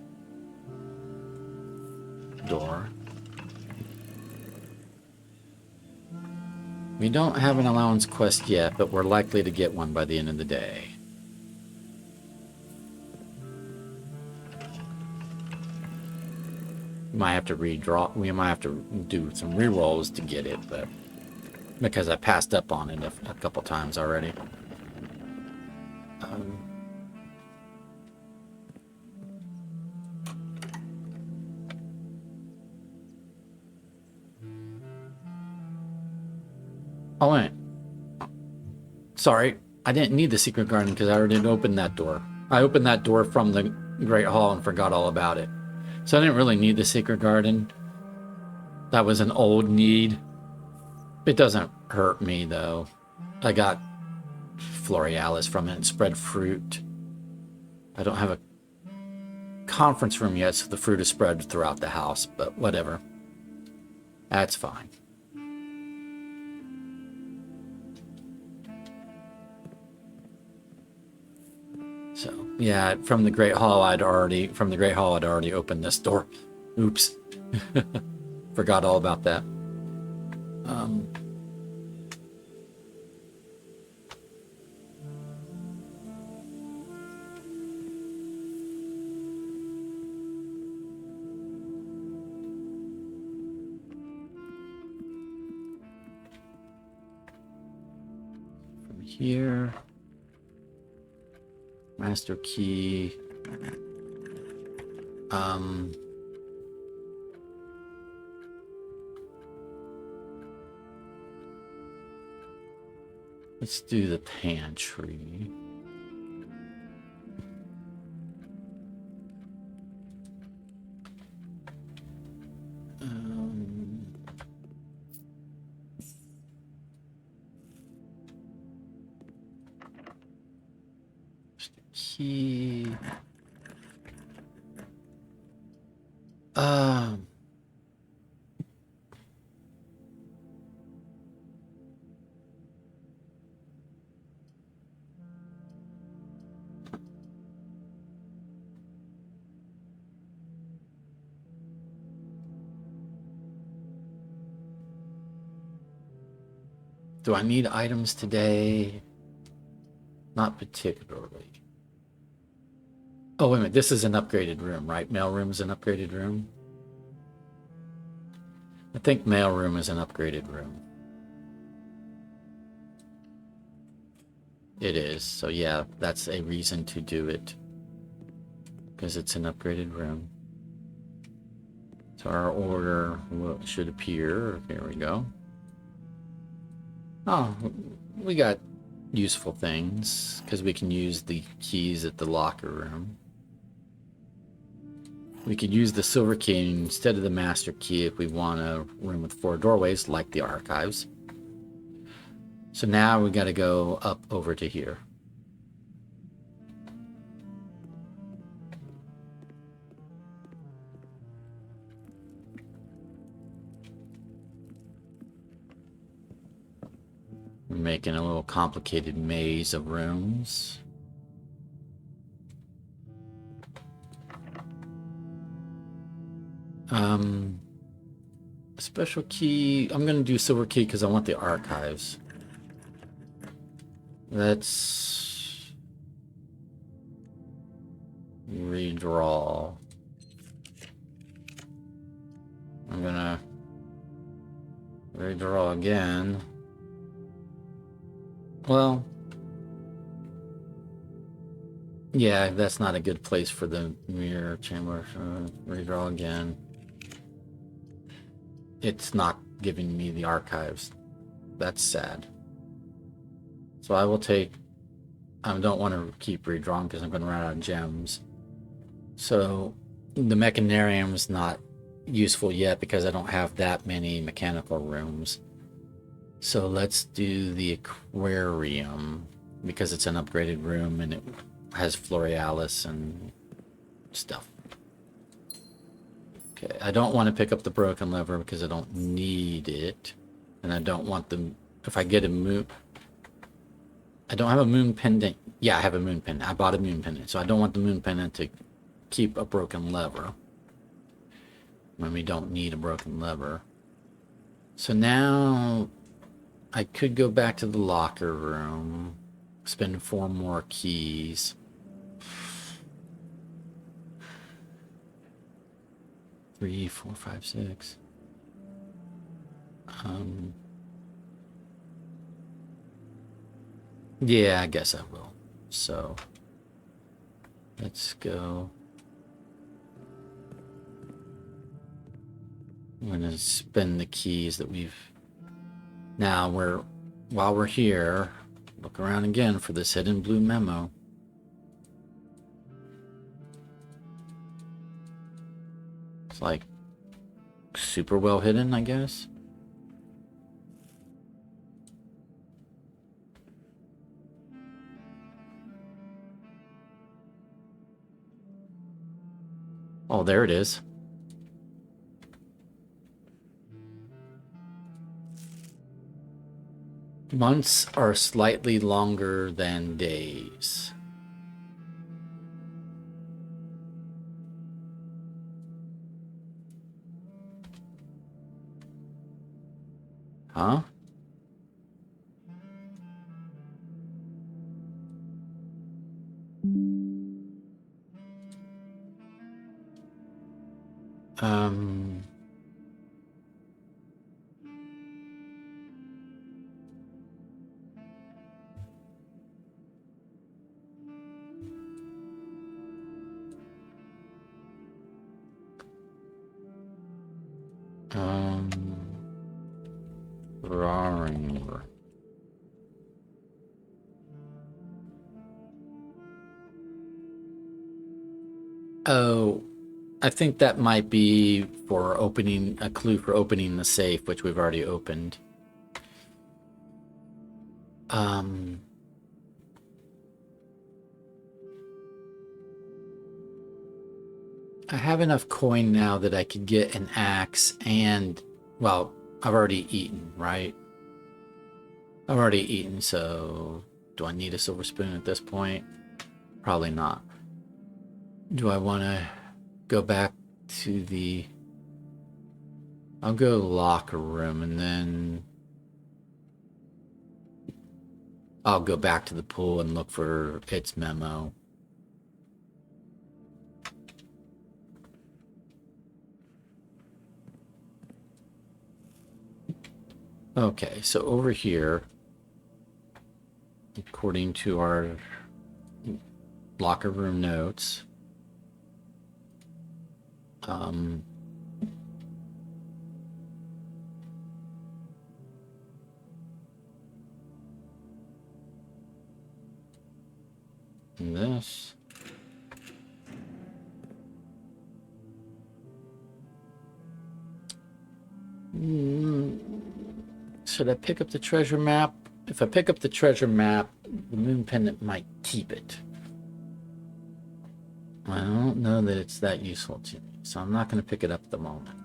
door. We don't have an allowance quest yet, but we're likely to get one by the end of the day. We might have to do some rerolls to get it, but because I passed up on it a couple times already. Oh, wait. Sorry, I didn't need the secret garden because I already opened that door. I opened that door from the Great Hall and forgot all about it. So I didn't really need the secret garden. That was an old need. It doesn't hurt me, though. I got Florealis from it and spread fruit. I don't have a conference room yet, so the fruit is spread throughout the house, but whatever. That's fine. So, yeah, from the Great Hall I'd already opened this door. Oops. Forgot all about that. From here, master key. Let's do the pantry. Key. Um. Do I need items today? Not particularly. Oh, wait a minute. This is an upgraded room, right? Mailroom is an upgraded room? I think mailroom is an upgraded room. It is. So yeah, that's a reason to do it. Because it's an upgraded room. So our order should appear. Here we go. Oh, we got useful things. Because we can use the keys at the locker room. We could use the silver key instead of the master key if we want a room with 4 doorways, like the archives. So now we got to go up over to here. We're making a little complicated maze of rooms. Special key. I'm going to do silver key because I want the archives. Let's redraw. I'm going to redraw again. Well, yeah, that's not a good place for the mirror chamber. Redraw again. It's not giving me the archives. That's sad. So I will take... I don't want to keep redrawing because I'm going to run out of gems. So the mechanarium is not useful yet because I don't have that many mechanical rooms. So let's do the aquarium because it's an upgraded room and it has Florealis and stuff. Okay, I don't want to pick up the broken lever because I don't need it. And I don't want them... If I get a moon... I don't have a moon pendant. Yeah, I have a moon pendant. I bought a moon pendant. So I don't want the moon pendant to keep a broken lever. When we don't need a broken lever. So now... I could go back to the locker room. Spend 4 more keys. Three, 4, 5, 6. Yeah, I guess I will. So let's go. I'm gonna spend the keys that we've... Now while we're here, look around again for this hidden blue memo. It's like super well hidden, I guess. Oh, there it is. Months are slightly longer than days. Huh? Um... Drawing. Oh, I think that might be for opening a clue for opening the safe, which we've already opened. I have enough coin now that I could get an axe and, well, I've already eaten, right? I've already eaten, so do I need a silver spoon at this point? Probably not. Do I want to go back to the... I'll go locker room and then I'll go back to the pool and look for its memo. Okay, so over here, according to our locker room notes, this. Should I pick up the treasure map? If I pick up the treasure map, the moon pendant might keep it. I don't know that it's that useful to me, so I'm not going to pick it up at the moment.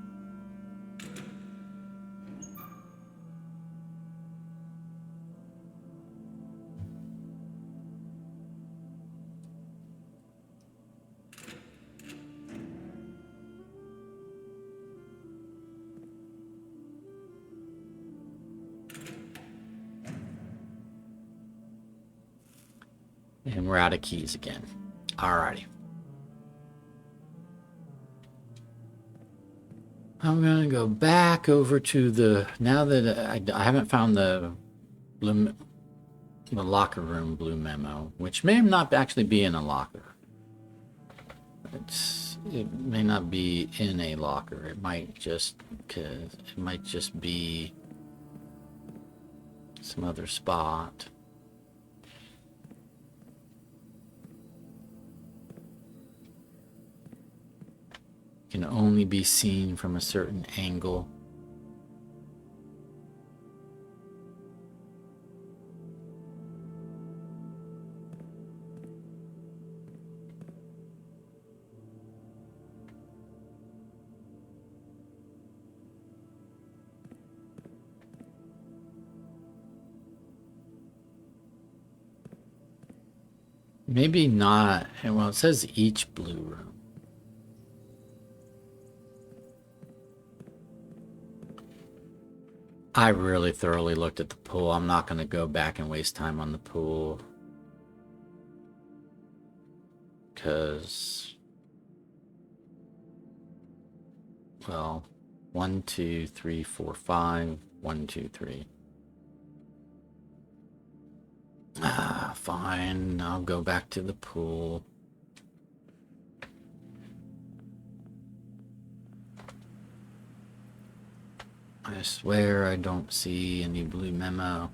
And we're out of keys again. Alrighty. I'm going to go back over to the... Now that I haven't found the locker room blue memo, which may not actually be in a locker. It may not be in a locker. It might just be some other spot. Can only be seen from a certain angle. Maybe not. Well, it says each blue room. I really thoroughly looked at the pool. I'm not going to go back and waste time on the pool. Because, well, 1, 2, 3, 4, 5. 1, 2, 3. Fine. I'll go back to the pool. I swear I don't see any blue memo.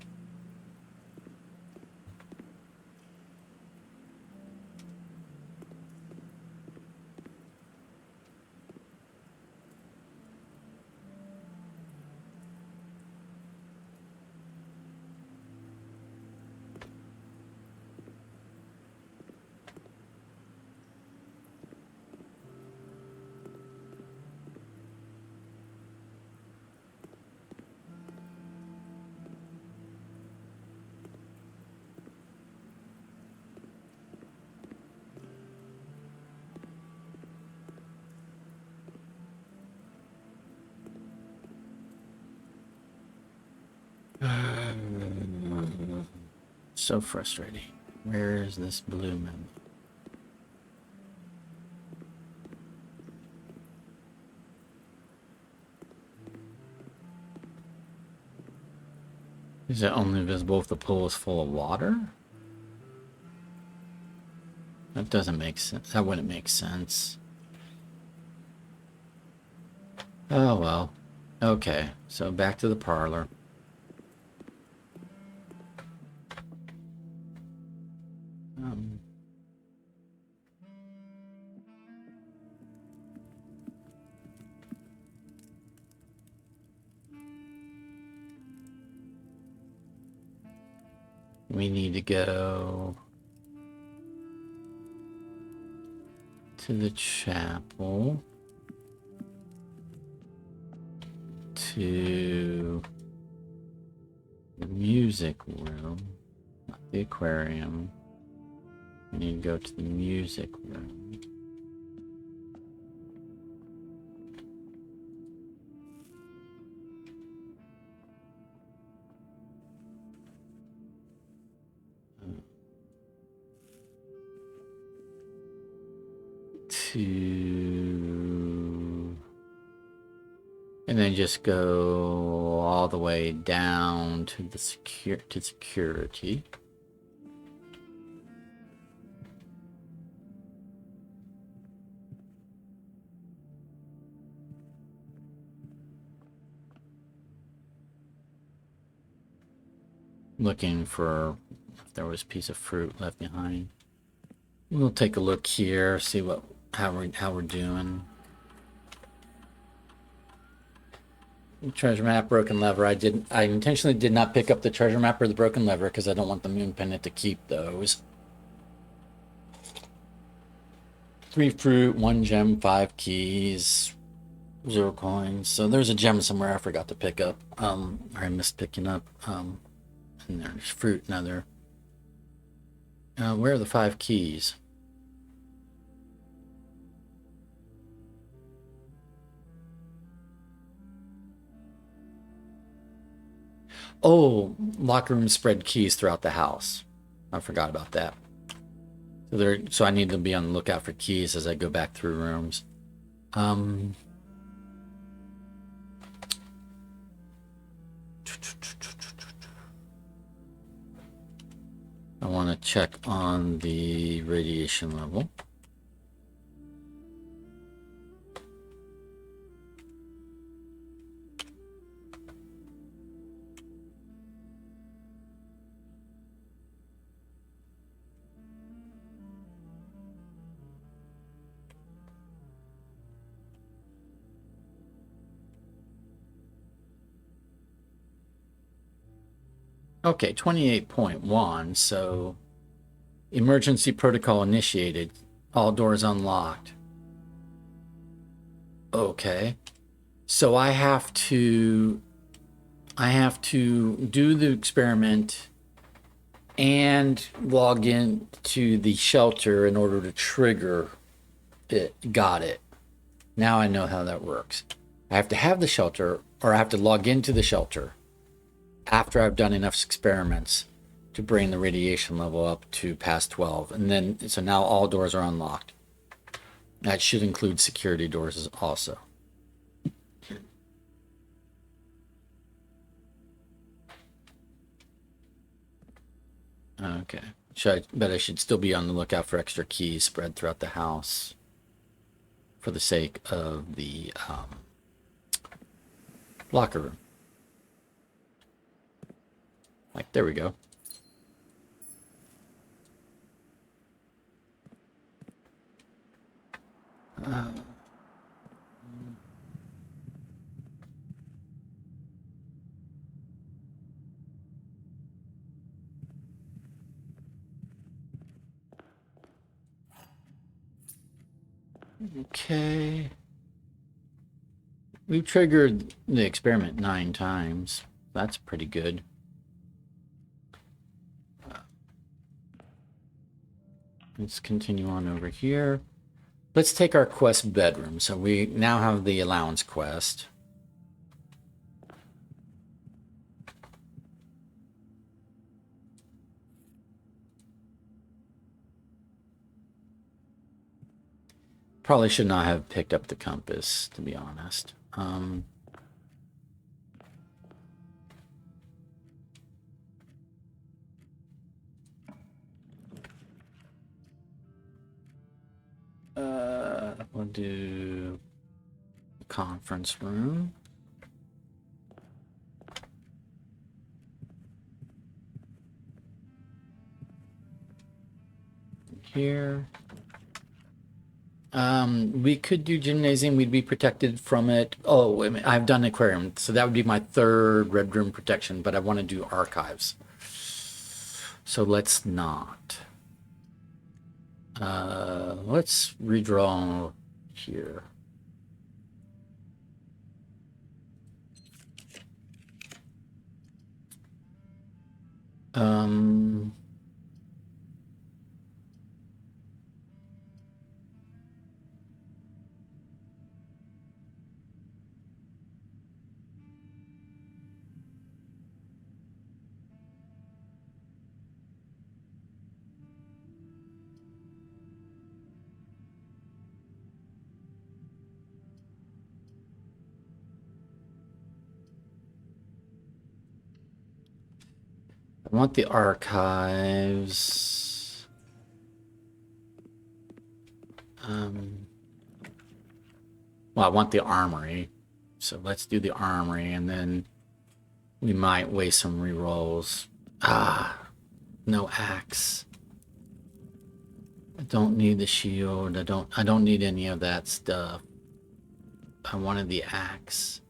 So frustrating. Where is this blue memo? Is it only visible if the pool is full of water? That doesn't make sense. That wouldn't make sense. Oh well. Okay, so back to the parlor. We need to go to the chapel, to the music room, not the aquarium. We need to go to the music room. And then just go all the way down to the security. Looking for if there was a piece of fruit left behind. We'll take a look here, see how we're doing. Treasure map, broken lever. I intentionally did not pick up the treasure map or the broken lever because I don't want the moon pendant to keep those. 3 fruit, 1 gem, 5 keys, 0 coins. So there's a gem somewhere I forgot to pick up. Or I missed picking up. And there's fruit, another. Where are the 5 keys? Oh, locker room spread keys throughout the house. I forgot about that. So I need to be on the lookout for keys as I go back through rooms. I want to check on the radiation level. Okay, 28.1, so emergency protocol initiated. All doors unlocked. Okay. So I have to do the experiment and log in to the shelter in order to trigger it. Got it. Now I know how that works. I have to have the shelter, or I have to log into the shelter after I've done enough experiments to bring the radiation level up to past 12. And then, so now all doors are unlocked. That should include security doors also. Okay. But I should still be on the lookout for extra keys spread throughout the house for the sake of the locker room. Like, there we go. Okay. We've triggered the experiment 9 times. That's pretty good. Let's continue on over here. Let's take our quest bedroom. So we now have the allowance quest. Probably should not have picked up the compass, to be honest. We'll do conference room. Here. We could do gymnasium. We'd be protected from it. Oh, wait a minute. I've done aquarium, so that would be my 3rd red room protection, but I want to do archives. So let's not. Let's redraw here. Um, I want the archives. Well, I want the armory. So let's do the armory, and then we might waste some rerolls. Ah, no axe. I don't need the shield. I don't need any of that stuff. I wanted the axe.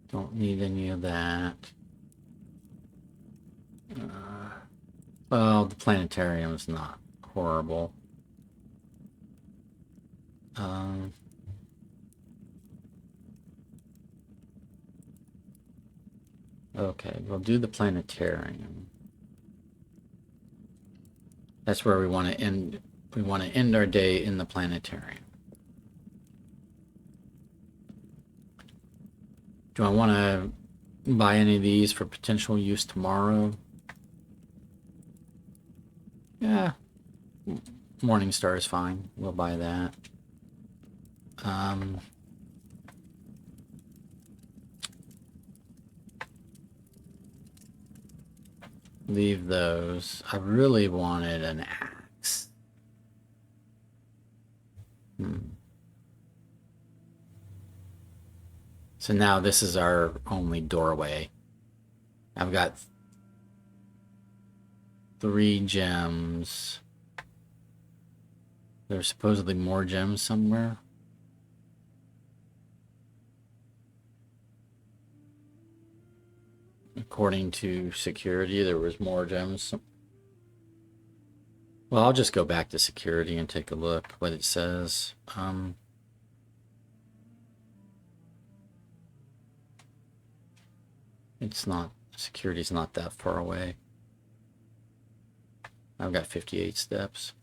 Don't need any of that. Well, the planetarium is not horrible. Okay, we'll do the planetarium. That's where we want to end. We want to end our day in the planetarium. Do I want to buy any of these for potential use tomorrow? Yeah. Morning Star is fine. We'll buy that. Leave those. I really wanted an axe. So now this is our only doorway. I've got 3 gems. There's supposedly more gems somewhere. According to security, there was more gems. Well, I'll just go back to security and take a look what it says. It's not, security's not that far away. I've got 58 steps.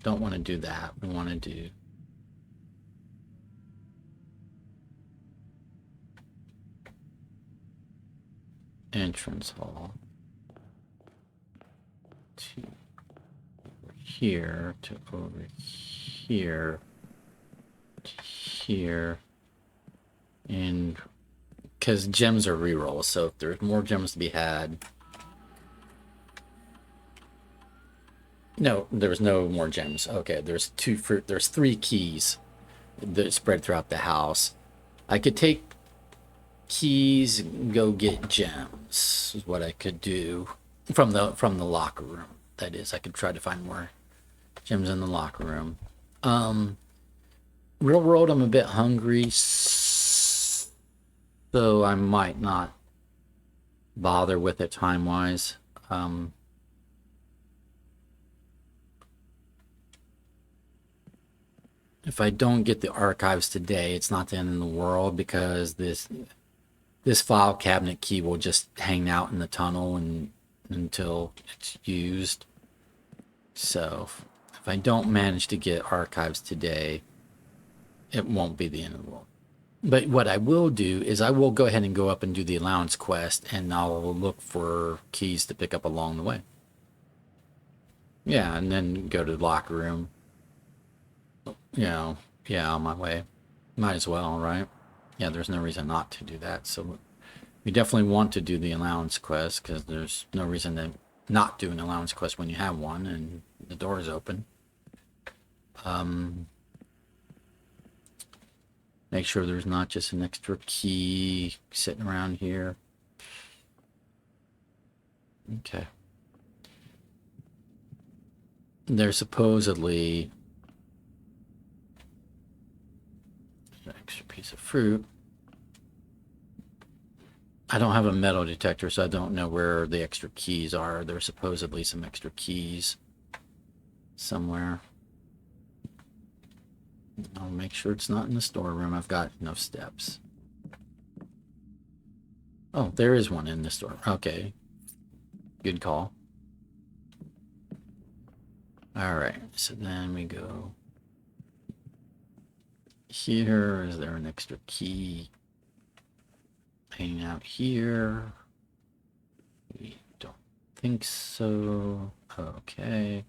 Don't want to do that. We want to do entrance hall to over here to over here to here, and because gems are rerolls, so if there's more gems to be had. No, there was no more gems. Okay, there's 3 keys that spread throughout the house. I could take keys and go get gems is what I could do from the locker room. That is, I could try to find more gems in the locker room. Real world, I'm a bit hungry, so I might not bother with it time wise. If I don't get the archives today, it's not the end of the world, because this file cabinet key will just hang out in the tunnel until it's used. So if I don't manage to get archives today, it won't be the end of the world. But what I will do is I will go ahead and go up and do the allowance quest, and I'll look for keys to pick up along the way. Yeah, and then go to the locker room. Yeah, on my way. Might as well, right? Yeah, there's no reason not to do that. So we definitely want to do the allowance quest, because there's no reason to not do an allowance quest when you have one and the door is open. Make sure there's not just an extra key sitting around here. Okay. there's supposedly an extra piece of fruit. I don't have a metal detector, so I don't know where the extra keys are. There's supposedly some extra keys somewhere. I'll make sure it's not in the storeroom. I've got enough steps. Oh, there is one in the store. Okay. Good call. All right. So then we go here. Is there an extra key hanging out here? We don't think so. Okay.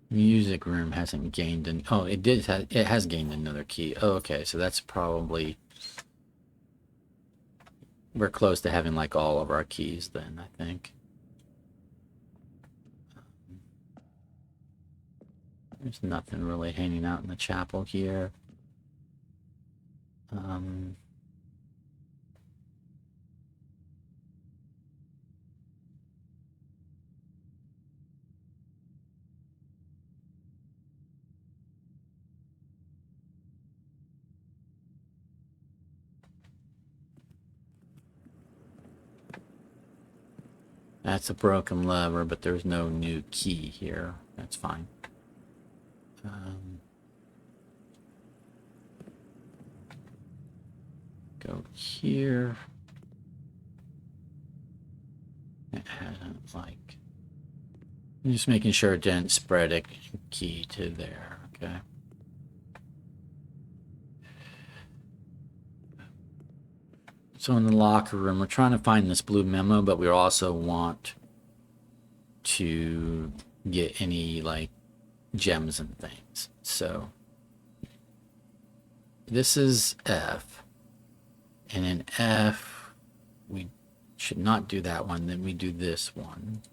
Music room hasn't gained an. Oh, it did. It has gained another key. Oh, okay, so that's probably. We're close to having like all of our keys then, I think. There's nothing really hanging out in the chapel here. That's a broken lever, but there's no new key here. That's fine. Go here. It hasn't like. I'm just making sure it didn't spread a key to there. Okay. So in the locker room, we're trying to find this blue memo, but we also want to get any like gems and things. So this is F, and in F we should not do that one. Then we do this one.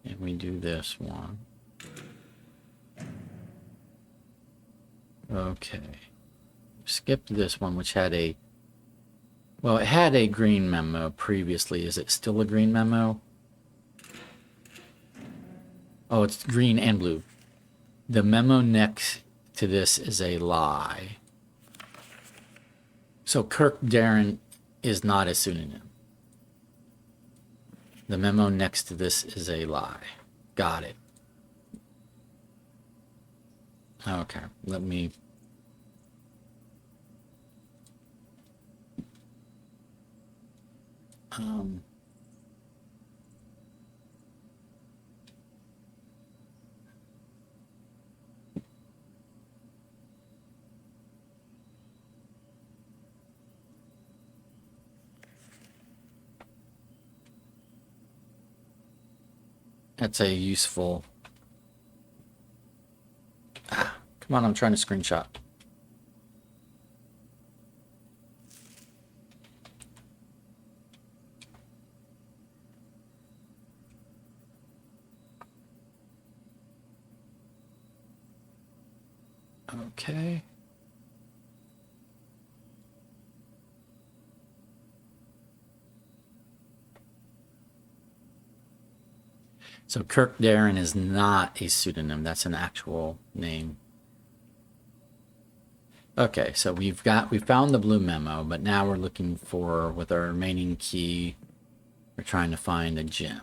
And we do this one. Okay. Skipped this one, which had a. Well, it had a green memo previously. Is it still a green memo? Oh, it's green and blue. The memo next to this is a lie. So Kirk Darren is not a pseudonym. The memo next to this is a lie. Got it. Okay, let me. That's a useful. Come on, I'm trying to screenshot. Okay. So Kirk Darren is not a pseudonym. That's an actual name. Okay, so we found the blue memo, but now we're looking for, with our remaining key, we're trying to find a gem.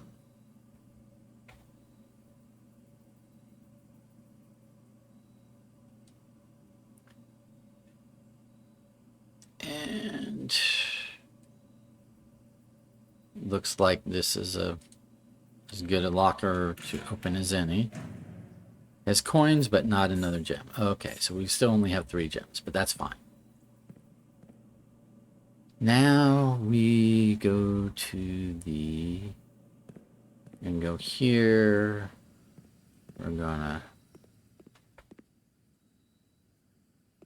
And looks like this is as good a locker to open as any. Has coins, but not another gem. Okay, so we still only have 3 gems, but that's fine. Now we go to the. And go here. We're gonna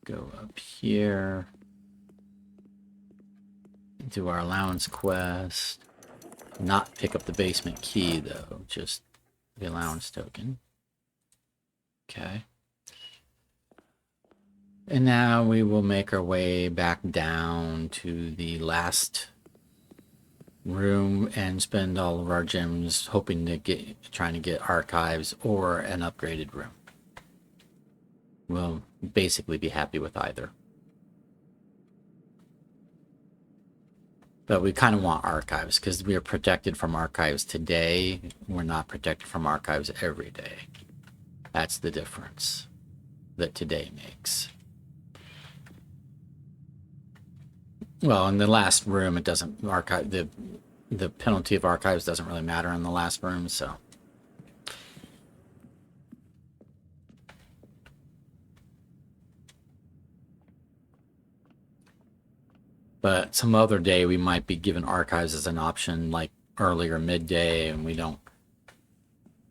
go up here. Do our allowance quest. Not pick up the basement key though, just the allowance token. Okay. And now we will make our way back down to the last room and spend all of our gems hoping to trying to get archives or an upgraded room. We'll basically be happy with either. But we kind of want archives because we are protected from archives today. We're not protected from archives every day. That's the difference that today makes. Well, in the last room, it doesn't archive the penalty of archives doesn't really matter in the last room, so. But some other day we might be given archives as an option, like earlier midday, and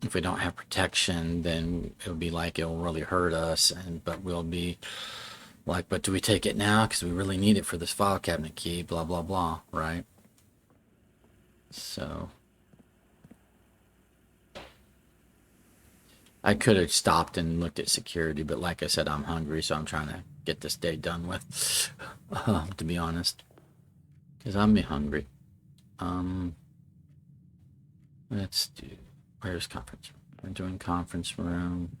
if we don't have protection, then it'll be like it'll really hurt us, but we'll be like, but do we take it now because we really need it for this file cabinet key, blah blah blah, right? So I could have stopped and looked at security, but like I said, I'm hungry, so I'm trying to get this day done with, to be honest, because I'm hungry. Let's do, where's conference room? We're doing conference room.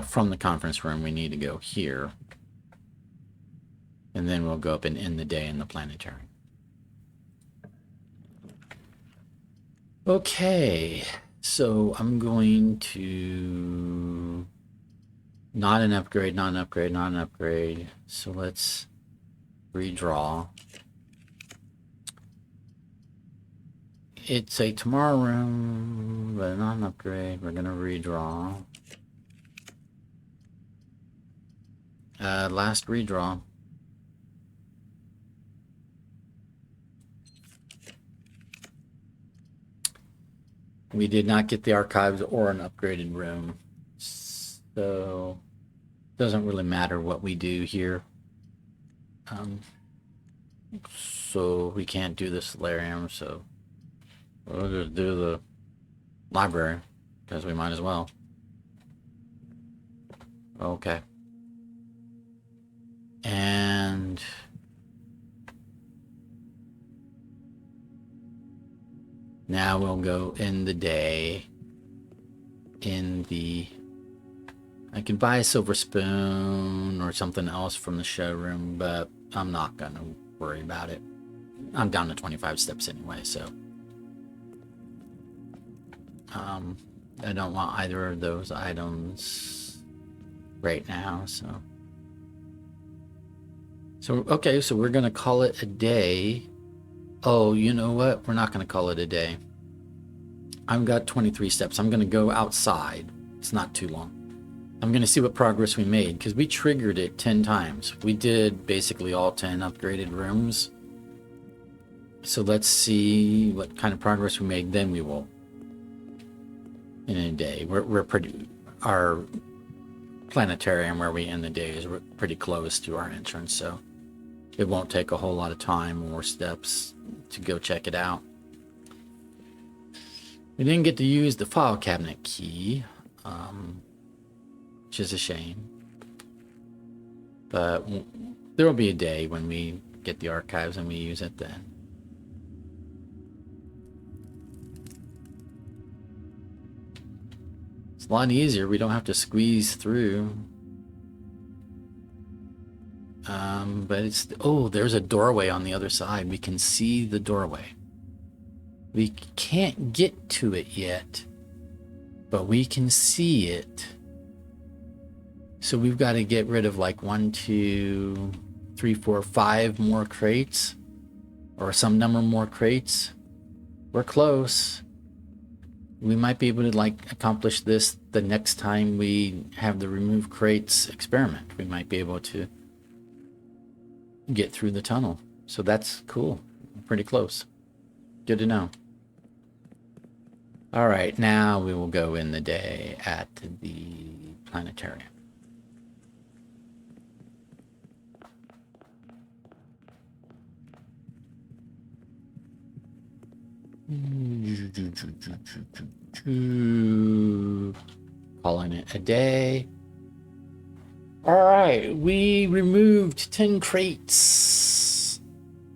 From the conference room, we need to go here. And then we'll go up and end the day in the planetarium. Okay, so I'm going to not an upgrade, not an upgrade, not an upgrade. So let's redraw. It's a tomorrow room, but not an upgrade. We're gonna redraw. Last redraw. We did not get the archives or an upgraded room, so it doesn't really matter what we do here. So we can't do the solarium, so we'll just do the library because we might as well. Okay. And now we'll go in the day in the, I could buy a silver spoon or something else from the showroom, but I'm not gonna worry about it. I'm down to 25 steps anyway, so I don't want either of those items right now, so okay, so we're gonna call it a day. Oh, you know what? We're not gonna call it a day. I've got 23 steps. I'm gonna go outside. It's not too long. I'm gonna see what progress we made because we triggered it 10 times. We did basically all 10 upgraded rooms. So let's see what kind of progress we made. Then we will in a day. We're pretty, our planetarium where we end the day is pretty close to our entrance, so it won't take a whole lot of time or steps to go check it out. We didn't get to use the file cabinet key, which is a shame. But there will be a day when we get the archives and we use it then. It's a lot easier. We don't have to squeeze through. But it's, oh, there's a doorway on the other side. We can see the doorway. We can't get to it yet, but we can see it. So we've got to get rid of like 1, 2, 3, 4, 5 more crates, or some number more crates. We're close. We might be able to like accomplish this the next time we have the remove crates experiment. We might be able to get through the tunnel. So that's cool. Pretty close. Good to know. All right, now we will go in the day at the planetarium. Calling it a day. All right, we removed 10 crates.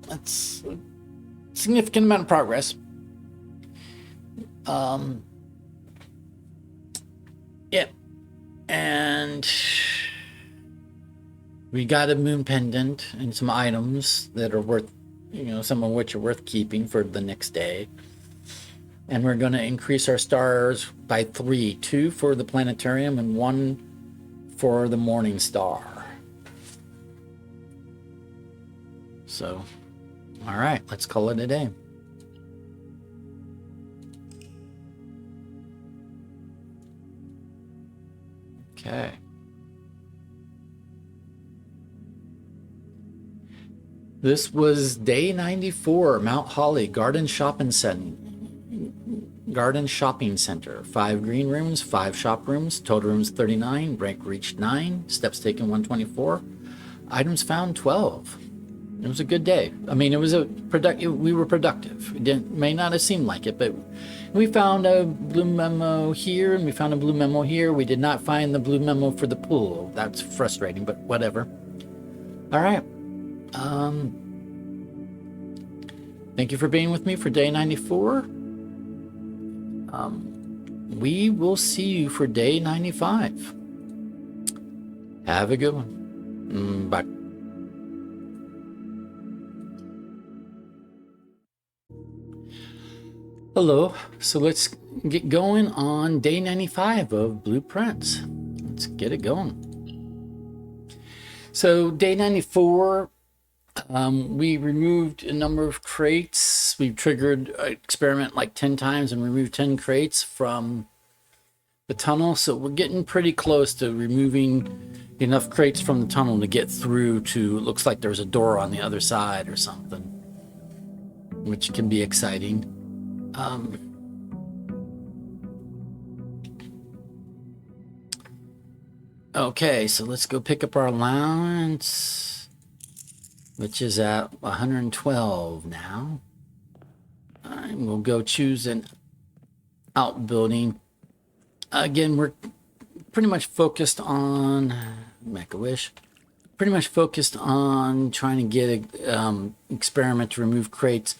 That's a significant amount of progress. Yep. And we got a moon pendant and some items that are worth, some of which are worth keeping for the next day. And we're going to increase our stars by 3, 2 for the planetarium and 1 for the morning star. So, all right, let's call it a day. Okay. This was day 94, Mount Holly Garden Shopping Center. 5 green rooms, 5 shop rooms, total rooms 39, rank reached 9, steps taken 124, items found 12. It was a good day. I mean, it was we were productive. It may not have seemed like it, but we found a blue memo here and we found a blue memo here. We did not find the blue memo for the pool. That's frustrating, but whatever. All right. Thank you for being with me for day 94. We will see you for day 95. Have a good one. Bye. Hello. So let's get going on day 95 of Blueprints. Let's get it going. So day 94, we removed a number of crates. We triggered an experiment like 10 times and removed 10 crates from the tunnel. So we're getting pretty close to removing enough crates from the tunnel to get through to, looks like there's a door on the other side or something, which can be exciting. Okay, so let's go pick up our allowance, which is at 112 now. And we'll go choose an outbuilding. Again, we're pretty much focused on Make-A-Wish. Pretty much focused on trying to get an experiment to remove crates.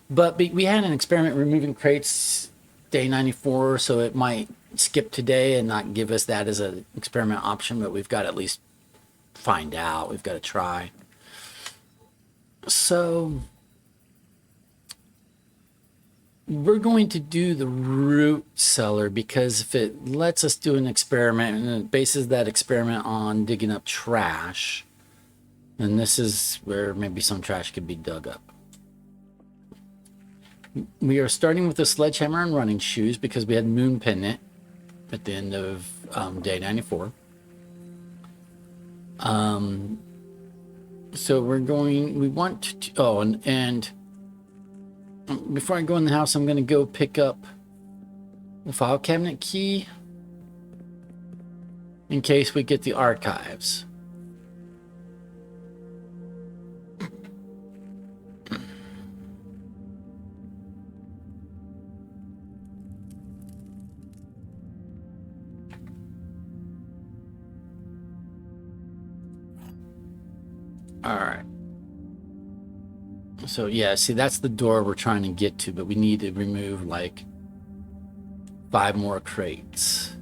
But we had an experiment removing crates day 94, so it might skip today and not give us that as an experiment option, but we've got to at least find out. We've got to try. So we're going to do the root cellar because if it lets us do an experiment and it bases that experiment on digging up trash, then this is where maybe some trash could be dug up. We are starting with a sledgehammer and running shoes because we had moon pendant at the end of day 94. So we want to, and before I go in the house, I'm going to go pick up the file cabinet key in case we get the archives. All right. So yeah, see, that's the door we're trying to get to, but we need to remove like 5 more crates.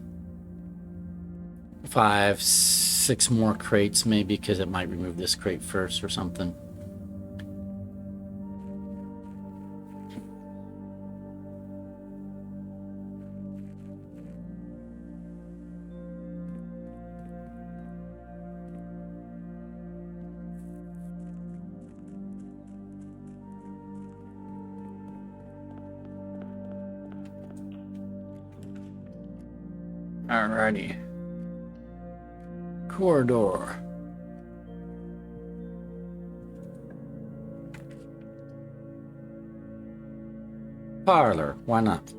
5, 6 more crates maybe, because it might remove this crate first or something. Alrighty. Corridor. Parlor, why not?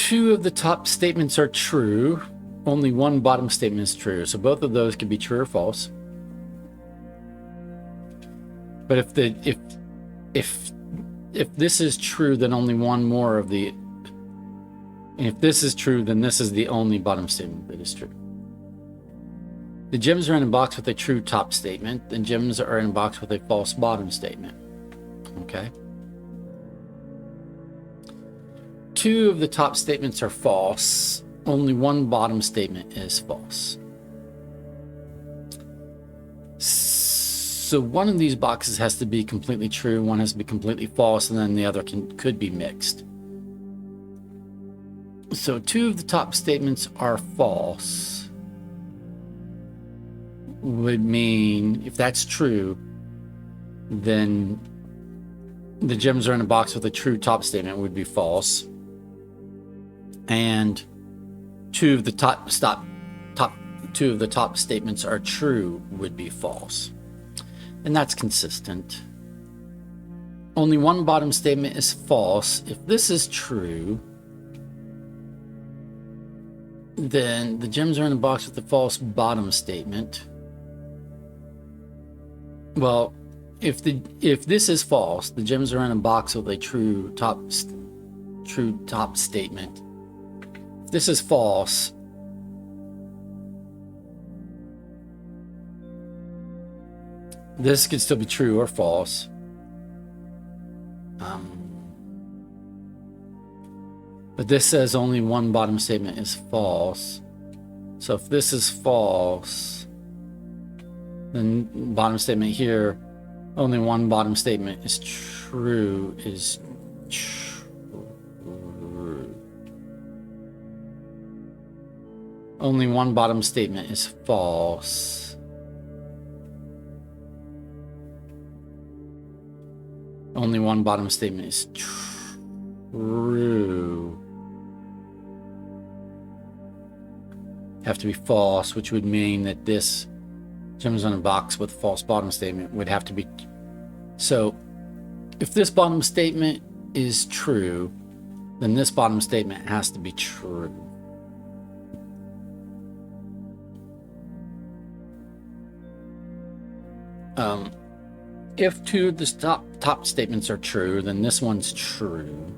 2 of the top statements are true. Only 1 bottom statement is true. So both of those could be true or false. But if this is true, then only one more of the. And if this is true, then this is the only bottom statement that is true. The gems are in a box with a true top statement. The gems are in a box with a false bottom statement. Okay. 2 of the top statements are false. Only 1 bottom statement is false. So one of these boxes has to be completely true, one has to be completely false, and then the other could be mixed. So 2 of the top statements are false. Would mean, if that's true, then the gems are in a box with a true top statement would be false. And 2 of the top statements are true would be false. And that's consistent. Only 1 bottom statement is false. If this is true, then the gems are in a box with a false bottom statement. Well, if this is false, the gems are in a box with a true top statement. If this is false, this could still be true or false. But this says only 1 bottom statement is false. So if this is false, then bottom statement here, only 1 bottom statement is true, Only 1 bottom statement is false. Only 1 bottom statement is true. Have to be false, which would mean that this gems on a box with false bottom statement would have to be. So if this bottom statement is true, then this bottom statement has to be true. If 2 of the top statements are true, then this one's true.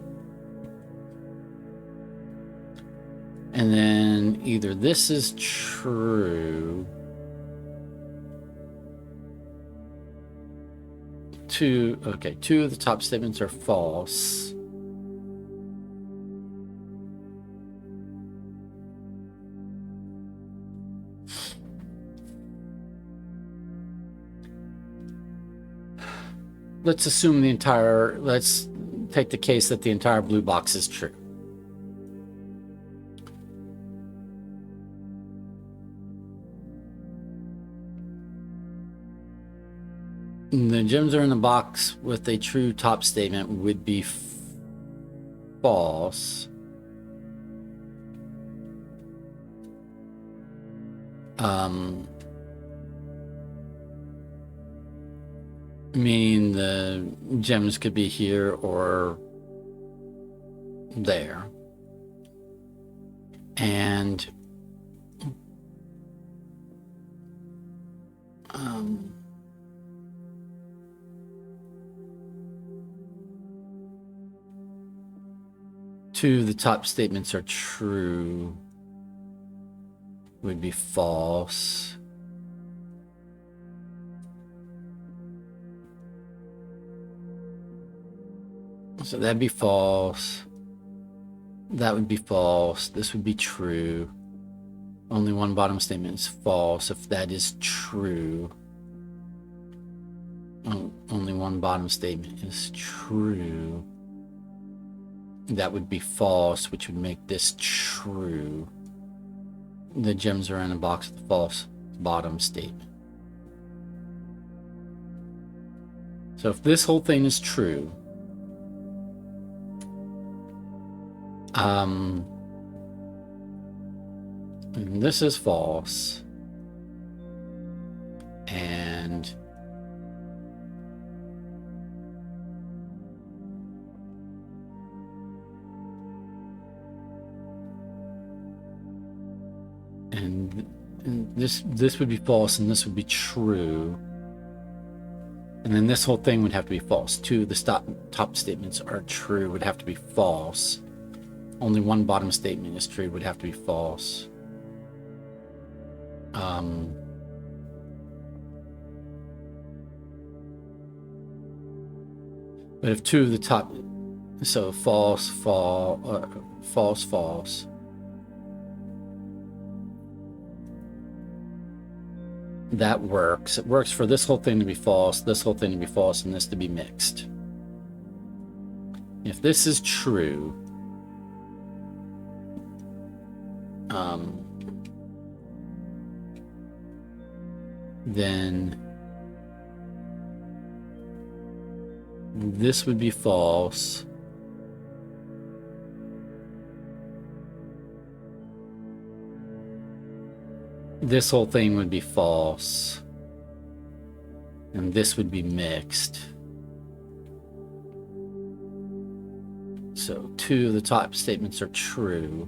And then either this is true. 2 of the top statements are false. Let's take the case that the entire blue box is true. The gems are in a box with a true top statement would be false. Meaning the gems could be here or there. And 2 of the top statements are true would be false. So that'd be false. That would be false. This would be true. Only 1 bottom statement is false. If that is true, only 1 bottom statement is true. That would be false, which would make this true. The gems are in a box with a false bottom statement. So if this whole thing is true, and this is false, and and this would be false, and this would be true. And then this whole thing would have to be false. Two of the top statements are true, would have to be false. Only one bottom statement is true, would have to be false. But if two of the top, so false, false, false. That works. It works for this whole thing to be false, this whole thing to be false, and this to be mixed. If this is true, then this would be false. This whole thing would be false. And this would be mixed. So two of the top statements are true.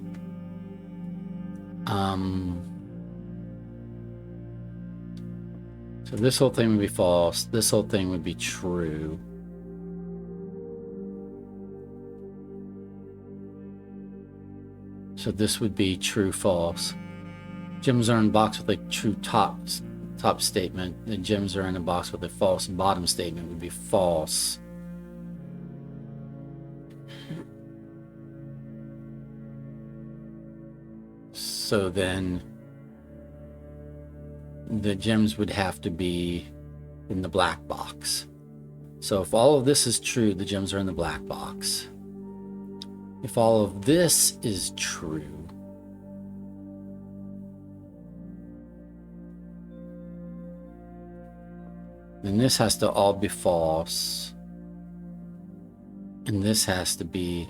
So this whole thing would be false. This whole thing would be true. So this would be true, false. Gems are in a box with a true top statement. The gems are in a box with a false bottom statement would be false. So then the gems would have to be in the black box. So if all of this is true, the gems are in the black box. If all of this is true, then this has to all be false. And this has to be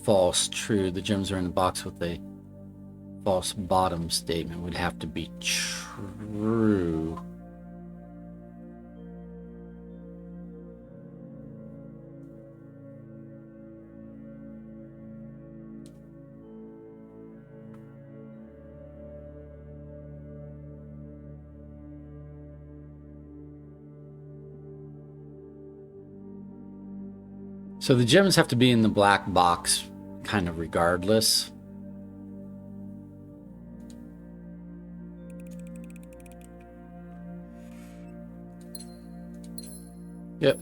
false, true. The gems are in the box with a false bottom statement would have to be true. So the gems have to be in the black box kind of regardless. Yep.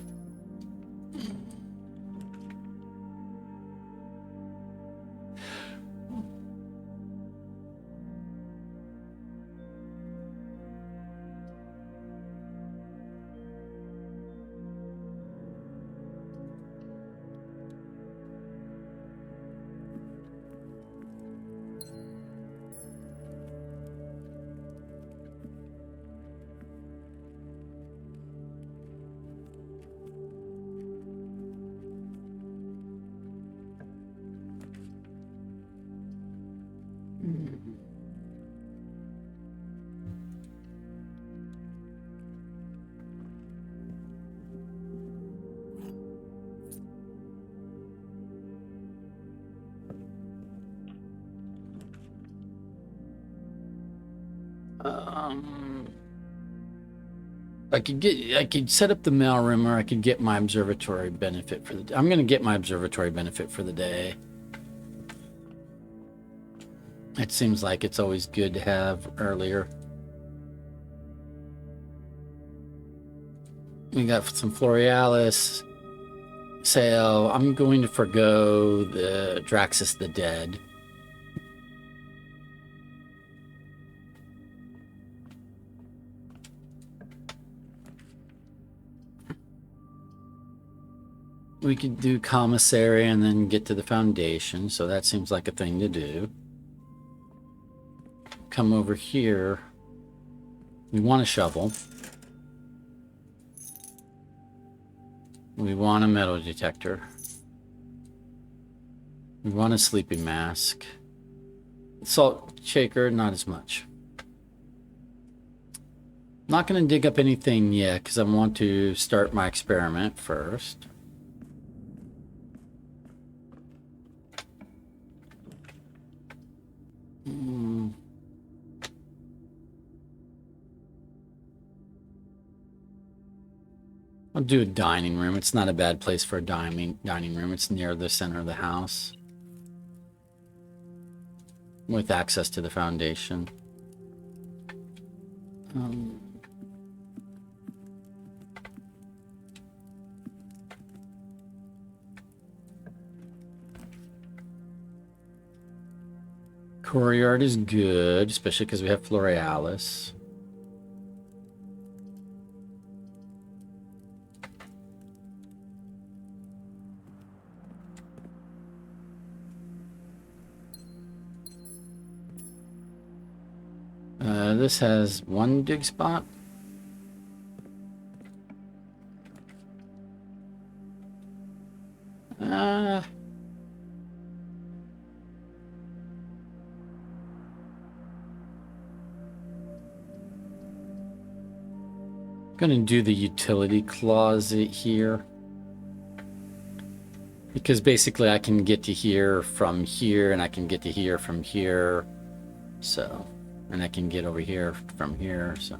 I could set up the mail room, or I could get my observatory benefit for the day. I'm going to get my observatory benefit for the day. It seems like it's always good to have earlier. We got some Florealis sale. I'm going to forgo the Draxus the Dead. We could do commissary and then get to the foundation, so that seems like a thing to do. Come over here. We want a shovel. We want a metal detector. We want a sleeping mask. Salt shaker, not as much. Not going to dig up anything yet because I want to start my experiment first. I'll do a dining room. It's not a bad place for a dining room. It's near the center of the house, with access to the foundation. Courtyard is good, especially because we have Florealis. This has one dig spot. Gonna do the utility closet here, because basically I can get to here from here, and I can get to here from here, so, and I can get over here from here, so.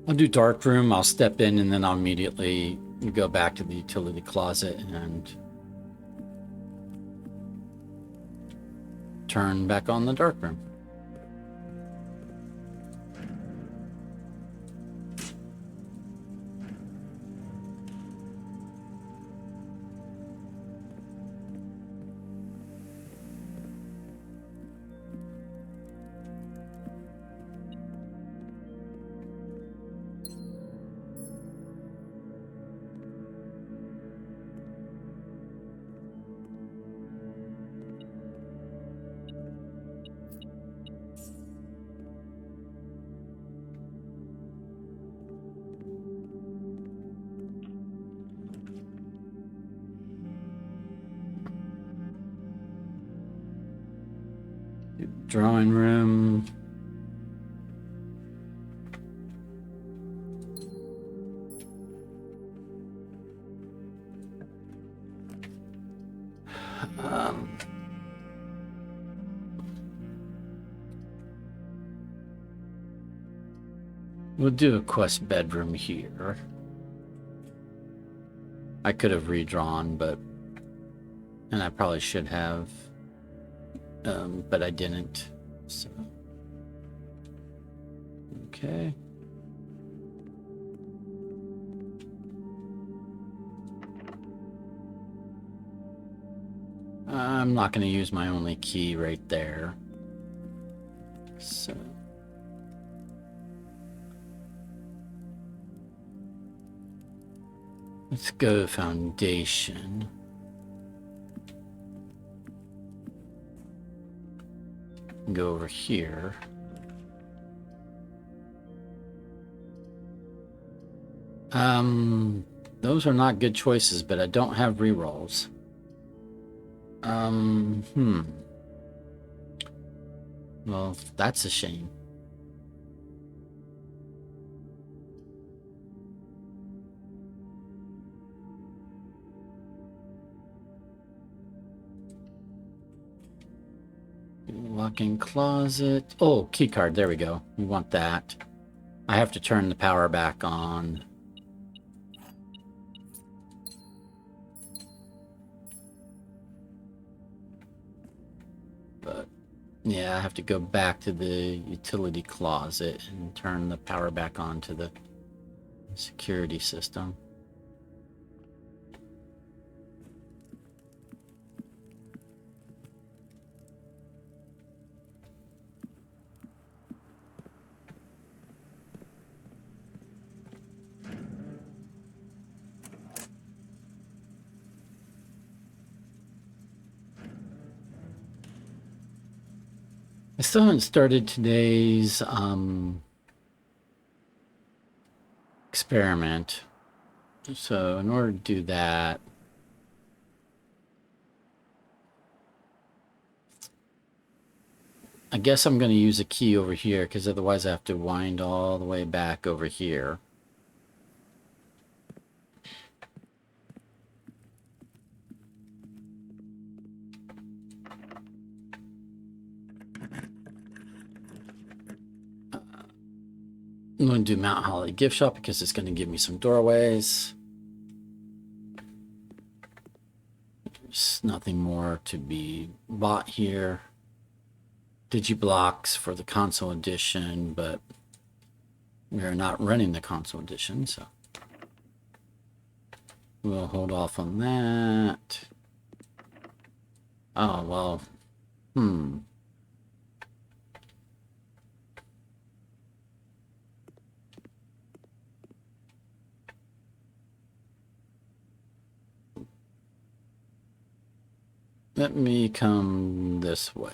I'll do dark room. I'll step in and then I'll immediately go back to the utility closet and turn back on the dark room. Drawing room. We'll do a quest bedroom here. I could have redrawn, and I probably should have, but I didn't, so. Okay. I'm not going to use my only key right there, so. Let's go foundation. Go over here. Those are not good choices, but I don't have rerolls. Well, that's a shame. Walk-in closet. Oh, key card. There we go. We want that. I have to turn the power back on. But yeah, I have to go back to the utility closet and turn the power back on to the security system. I still haven't started today's experiment. So in order to do that, I guess I'm going to use a key over here because otherwise I have to wind all the way back over here. I'm going to do Mount Holly gift shop because it's going to give me some doorways. There's nothing more to be bought here. Digiblocks for the console edition, but we are not running the console edition, so we'll hold off on that. Oh, well, let me come this way.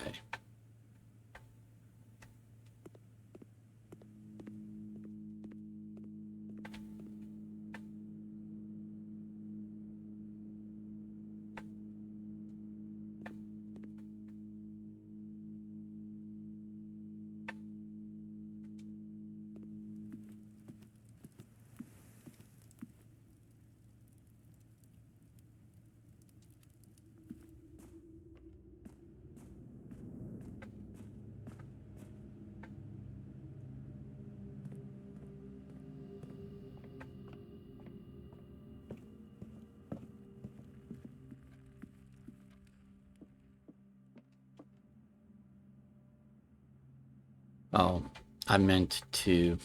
Oh, I meant to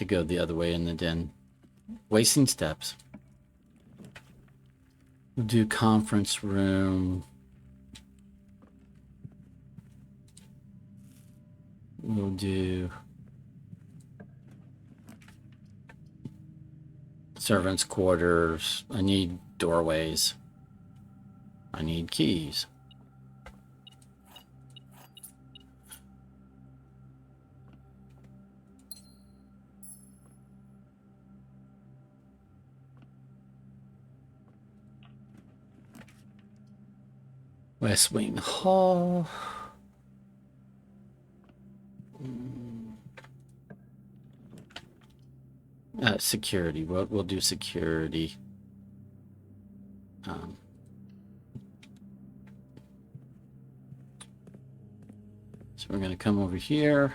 go the other way in the den. Wasting steps. We'll do conference room. We'll do servants' quarters. I need doorways. I need keys. West Wing Hall. Security. We'll do security. So we're going to come over here.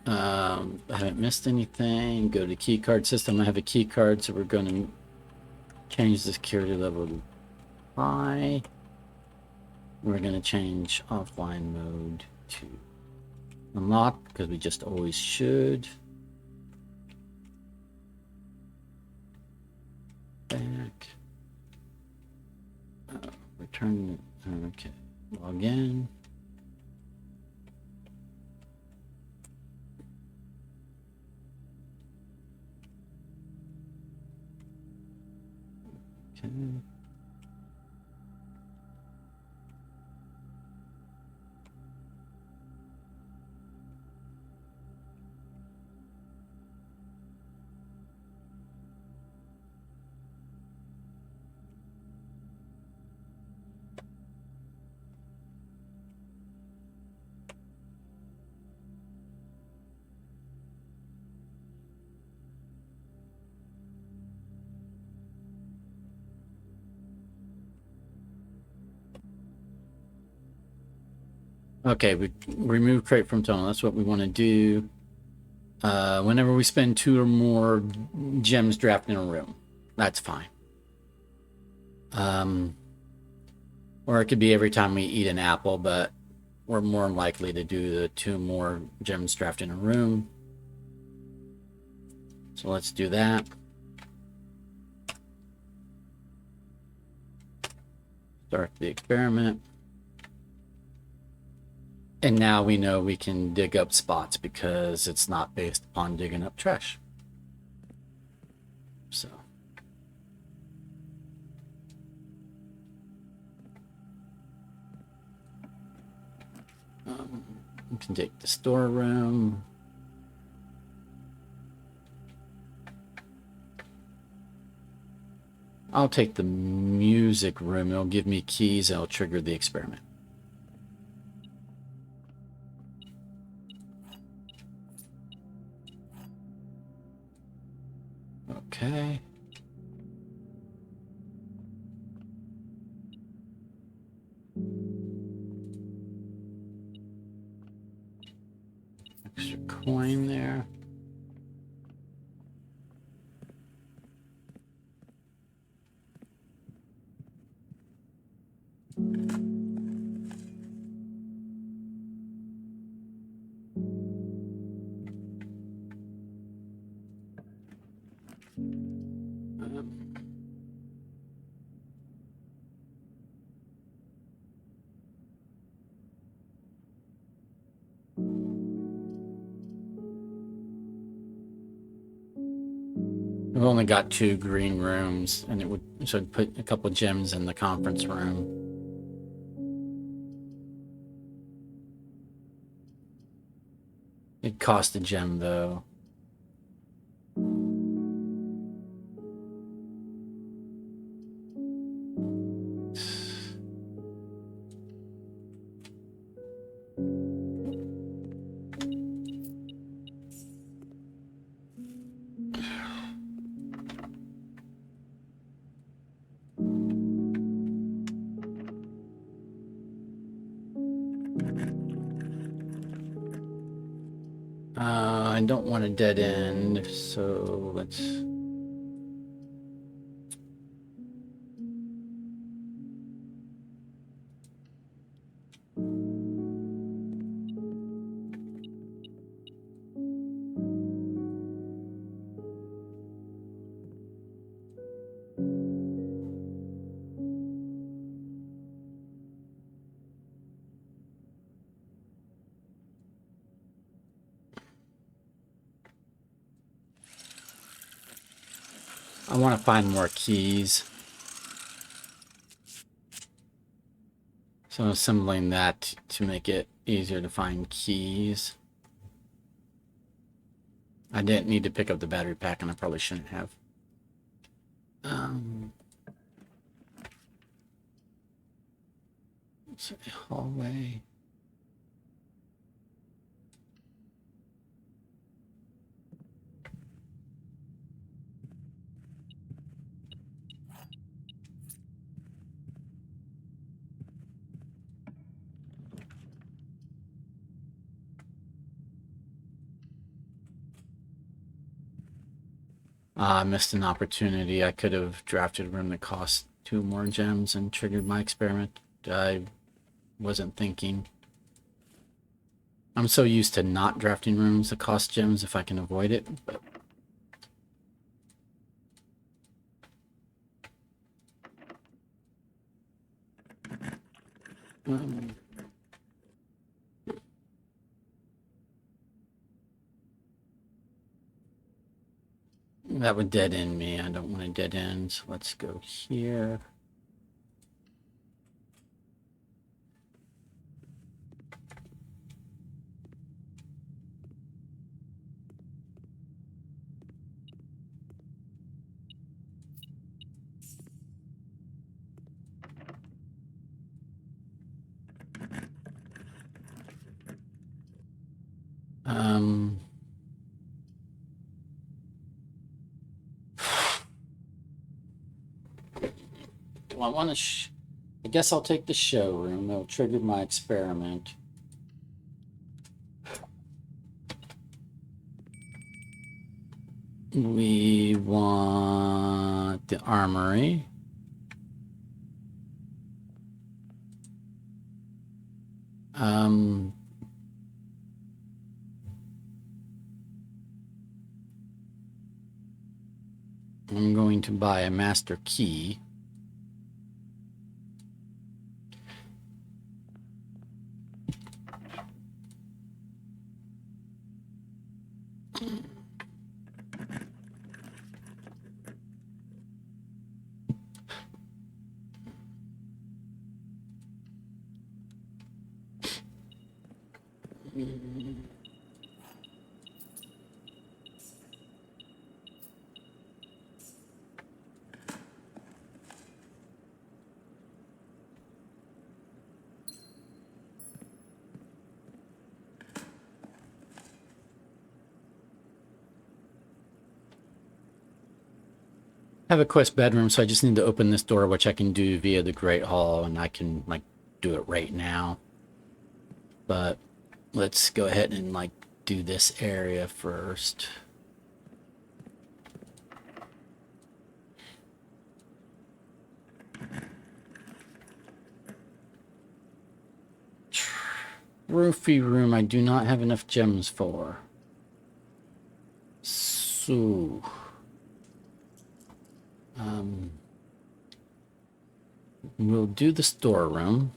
I haven't missed anything. Go to key card system. I have a key card, so we're going to change the security level to high. We're going to change offline mode to unlock because we just always should. Back. Return. Okay. Log in. Okay. Okay, we remove crate from tunnel. That's what we want to do. Whenever we spend 2 or more gems drafting a room, that's fine. Or it could be every time we eat an apple, but we're more likely to do the 2 more gems drafting a room. So let's do that. Start the experiment. And now we know we can dig up spots because it's not based upon digging up trash. So. You can take the storeroom. I'll take the music room. It'll give me keys. It'll trigger the experiment. Okay. Extra coin there. We've only got 2 green rooms, and it would so I'd put a couple gems in the conference room. It cost a gem though. I don't want a dead end, so let's. I want to find more keys. So I'm assembling that to make it easier to find keys. I didn't need to pick up the battery pack, and I probably shouldn't have. Let's see, hallway. I missed an opportunity. I could have drafted a room that cost 2 more gems and triggered my experiment. I wasn't thinking. I'm so used to not drafting rooms that cost gems if I can avoid it, but that would dead end me. I don't want to dead end, so let's go here. Do I want to? I guess I'll take the showroom. It'll trigger my experiment. We want the armory. I'm going to buy a master key. I have a quest bedroom, so I just need to open this door, which I can do via the Great Hall, and I can like do it right now. But let's go ahead and like do this area first. Trophy room, I do not have enough gems for. So, we'll do the storeroom.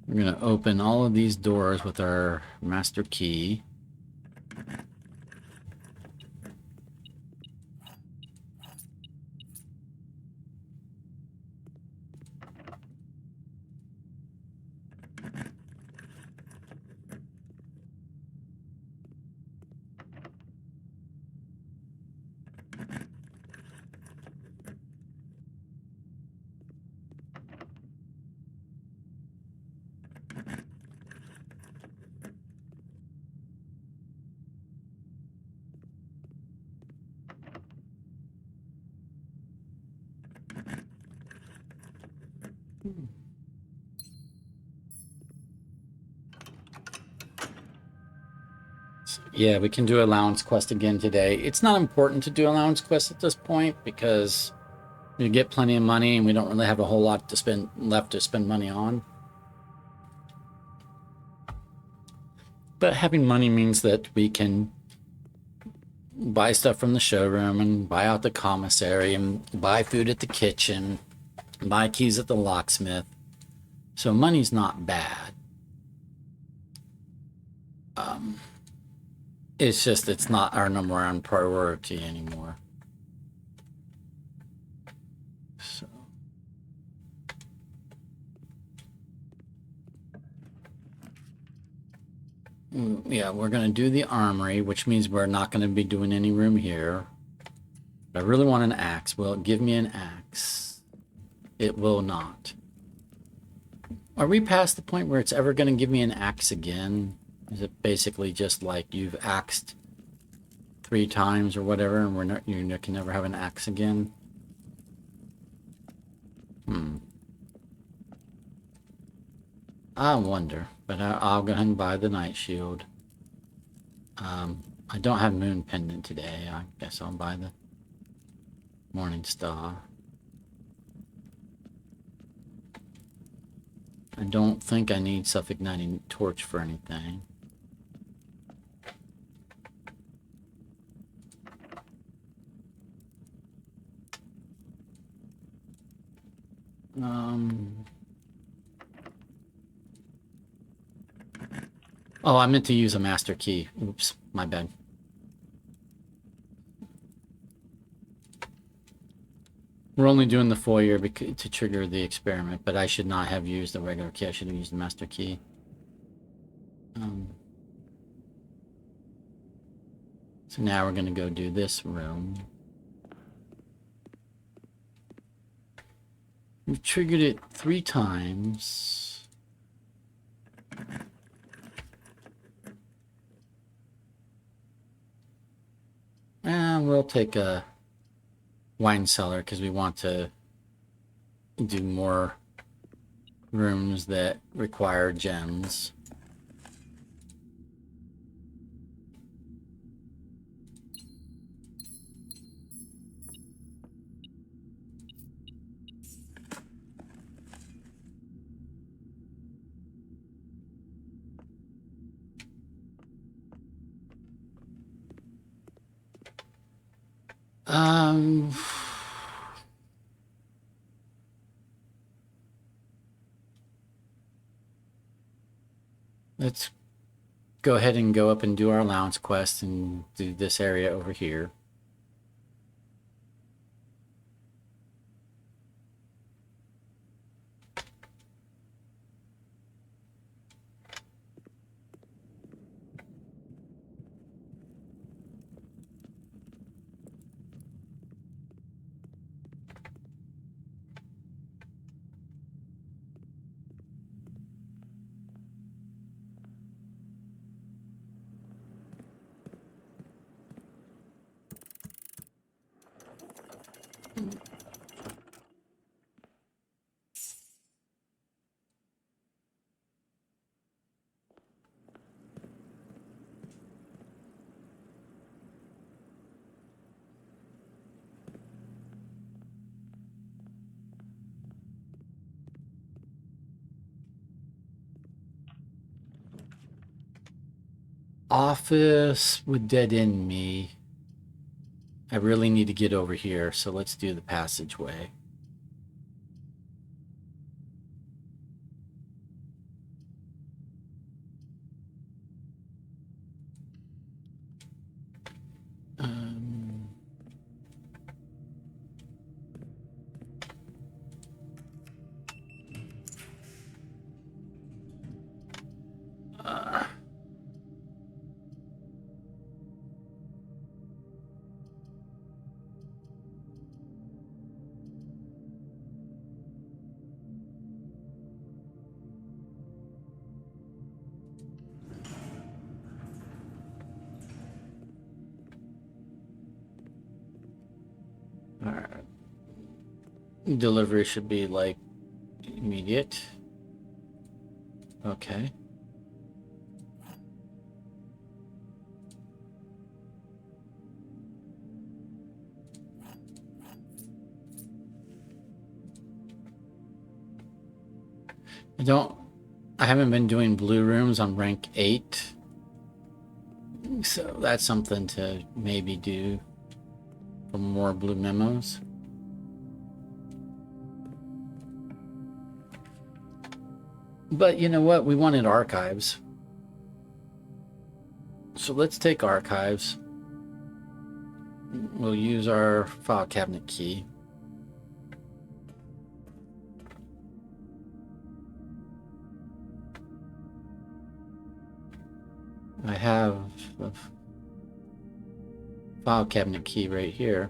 We're going to open all of these doors with our master key. Yeah, we can do allowance quest again today. It's not important to do allowance quest at this point because we get plenty of money and we don't really have a whole lot to spend left to spend money on. But having money means that we can buy stuff from the showroom and buy out the commissary and buy food at the kitchen, buy keys at the locksmith. So money's not bad. It's just it's not our number one priority anymore. So yeah, we're going to do the armory, which means we're not going to be doing any room here. But I really want an axe. Will it give me an axe? It will not. Are we past the point where it's ever going to give me an axe again? Is it basically just like you've axed 3 times or whatever, and you can never have an axe again? I wonder, but I'll go ahead and buy the night shield. I don't have moon pendant today. I guess I'll buy the morning star. I don't think I need self-igniting torch for anything. Oh, I meant to use a master key. Oops, my bad. We're only doing the foyer to trigger the experiment, but I should not have used the regular key. I should have used the master key. So now we're going to go do this room. We've triggered it 3 times. And we'll take a wine cellar because we want to do more rooms that require gems. Let's go ahead and go up and do our allowance quest and do this area over here. Office would dead end me. I really need to get over here, so let's do the passageway. Delivery should be like immediate. Okay. I haven't been doing blue rooms on rank 8. So that's something to maybe do for more blue memos. But you know what? We wanted archives. So let's take archives. We'll use our file cabinet key. I have a file cabinet key right here.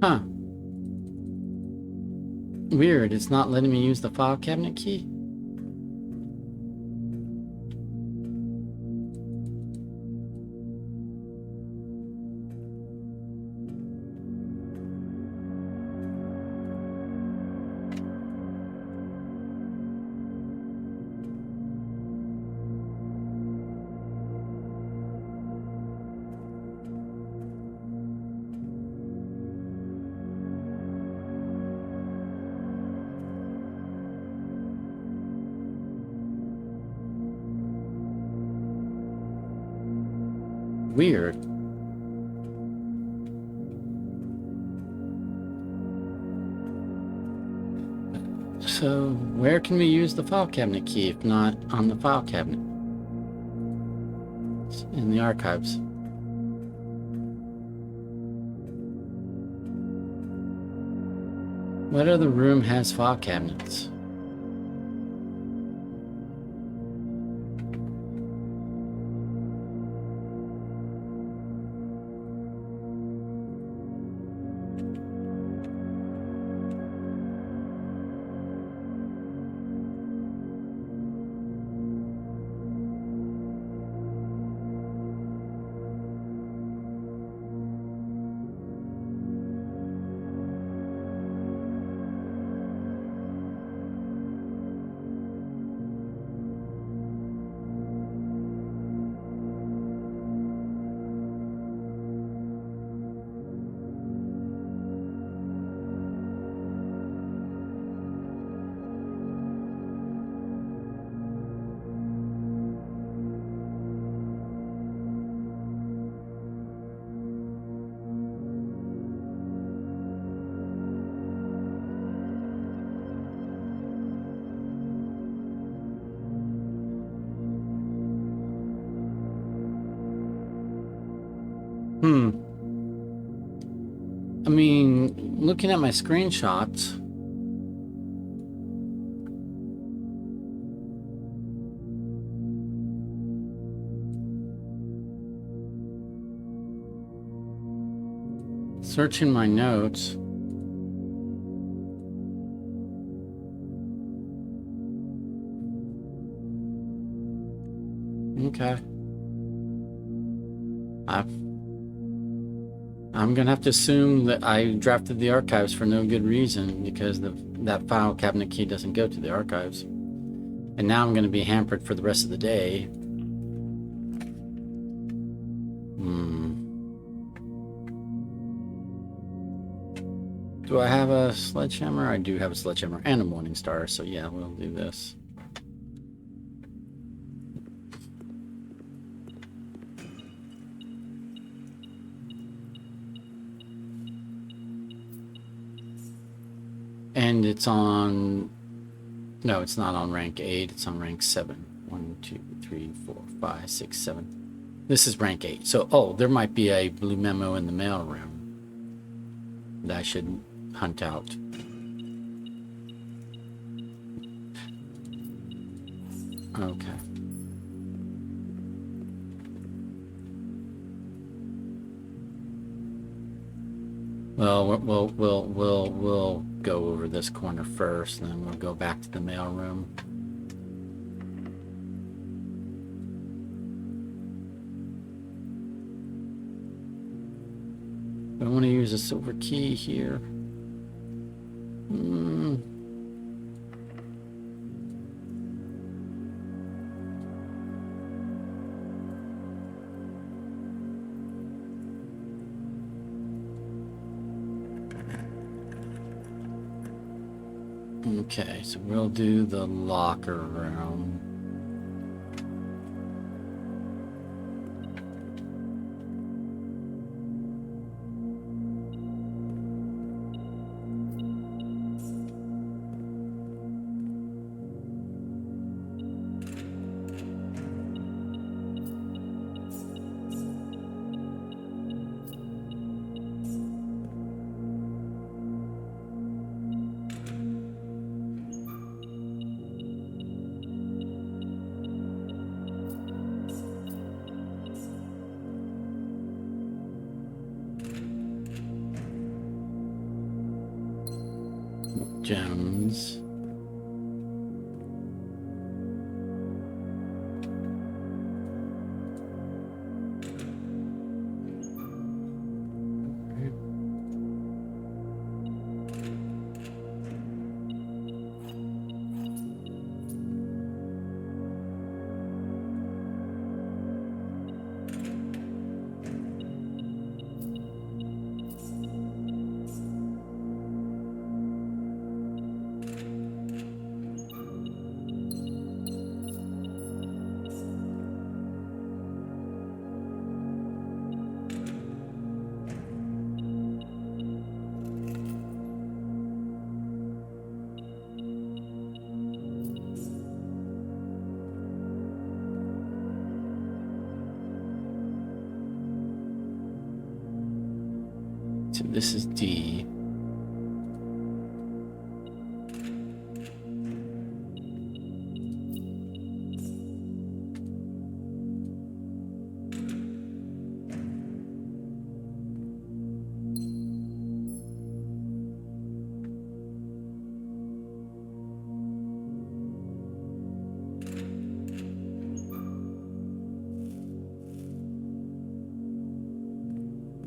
Huh. Weird, it's not letting me use the file cabinet key. Weird. So, where can we use the file cabinet key if not on the file cabinet? It's in the archives. What other room has file cabinets? I mean, looking at my screenshots, searching my notes. Okay. I'm gonna have to assume that I drafted the archives for no good reason because that file cabinet key doesn't go to the archives. And now I'm gonna be hampered for the rest of the day. Do I have a sledgehammer? I do have a sledgehammer and a morning star, so yeah, we'll do this. And it's on... No, it's not on rank 8. It's on rank 7. 1, 2, 3, 4, 5, 6, 7. This is rank 8. So, oh, there might be a blue memo in the mail room that I should hunt out. Okay. Well, we'll go over this corner first, and then we'll go back to the mail room. I want to use a silver key here. Okay, so we'll do the locker room. Gems. So this is D.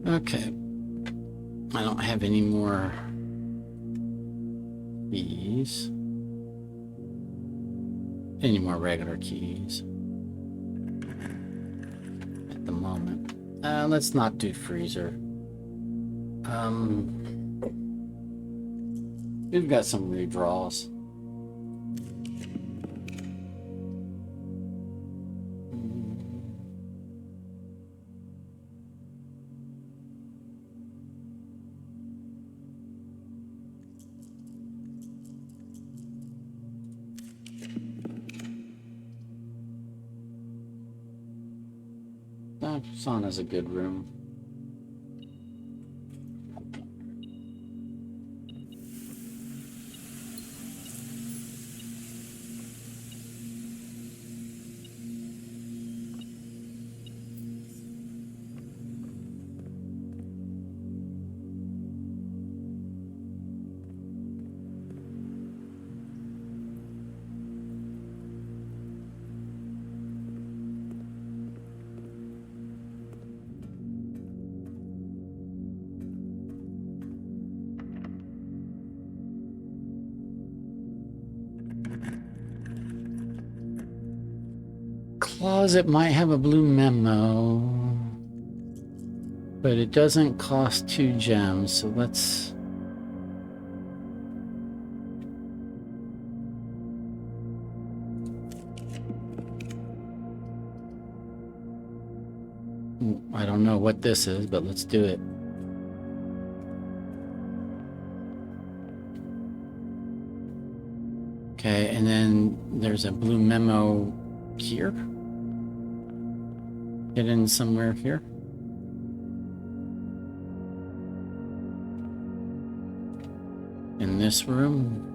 Okay. I don't have any more keys. Any more regular keys at the moment. Let's not do freezer. We've got some redraws. Sauna's a good room. Closet might have a blue memo, but it doesn't cost 2 gems, so let's... I don't know what this is, but let's do it. Okay, and then there's a blue memo here. Hidden somewhere here. In this room.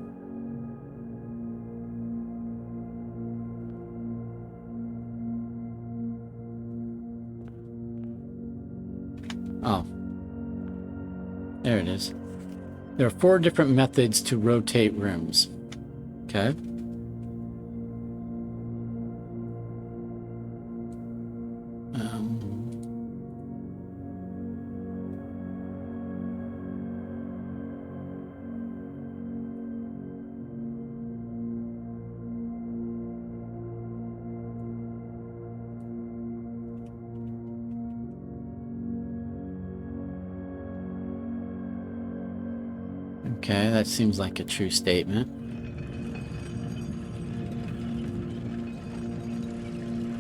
Oh. There it is. There are 4 different methods to rotate rooms. Okay. Okay, that seems like a true statement.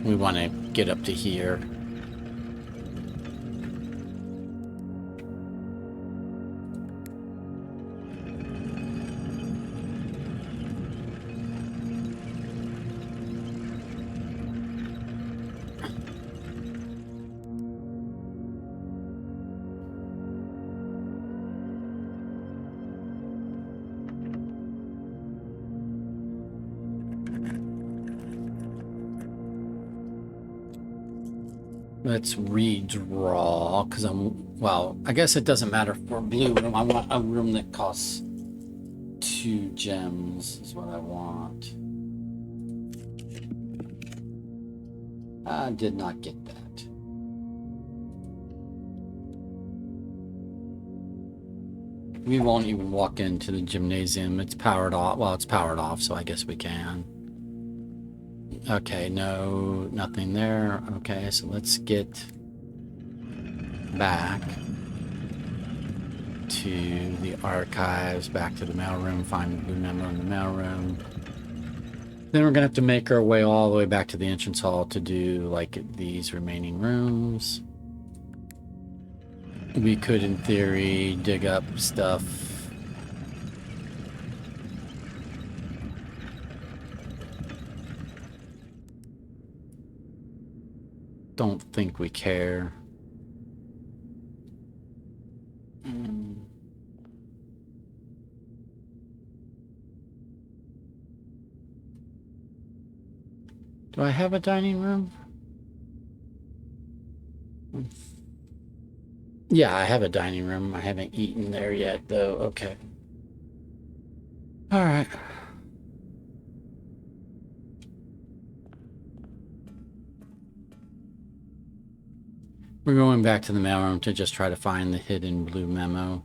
We want to get up to here. Let's redraw, because well, I guess it doesn't matter for a blue room. I want a room that costs 2 gems is what I want. I did not get that. We won't even walk into the gymnasium. It's powered off. Well, it's powered off, so I guess we can. Okay, no, nothing there. Okay, so let's get back to the archives, back to the mailroom, find the blue memo in the mailroom. Then we're gonna have to make our way all the way back to the entrance hall to do like these remaining rooms. We could, in theory, dig up stuff. Don't think we care. Do I have a dining room? Yeah, I have a dining room. I haven't eaten there yet, though. Okay. All right. We're going back to the mailroom to just try to find the hidden blue memo.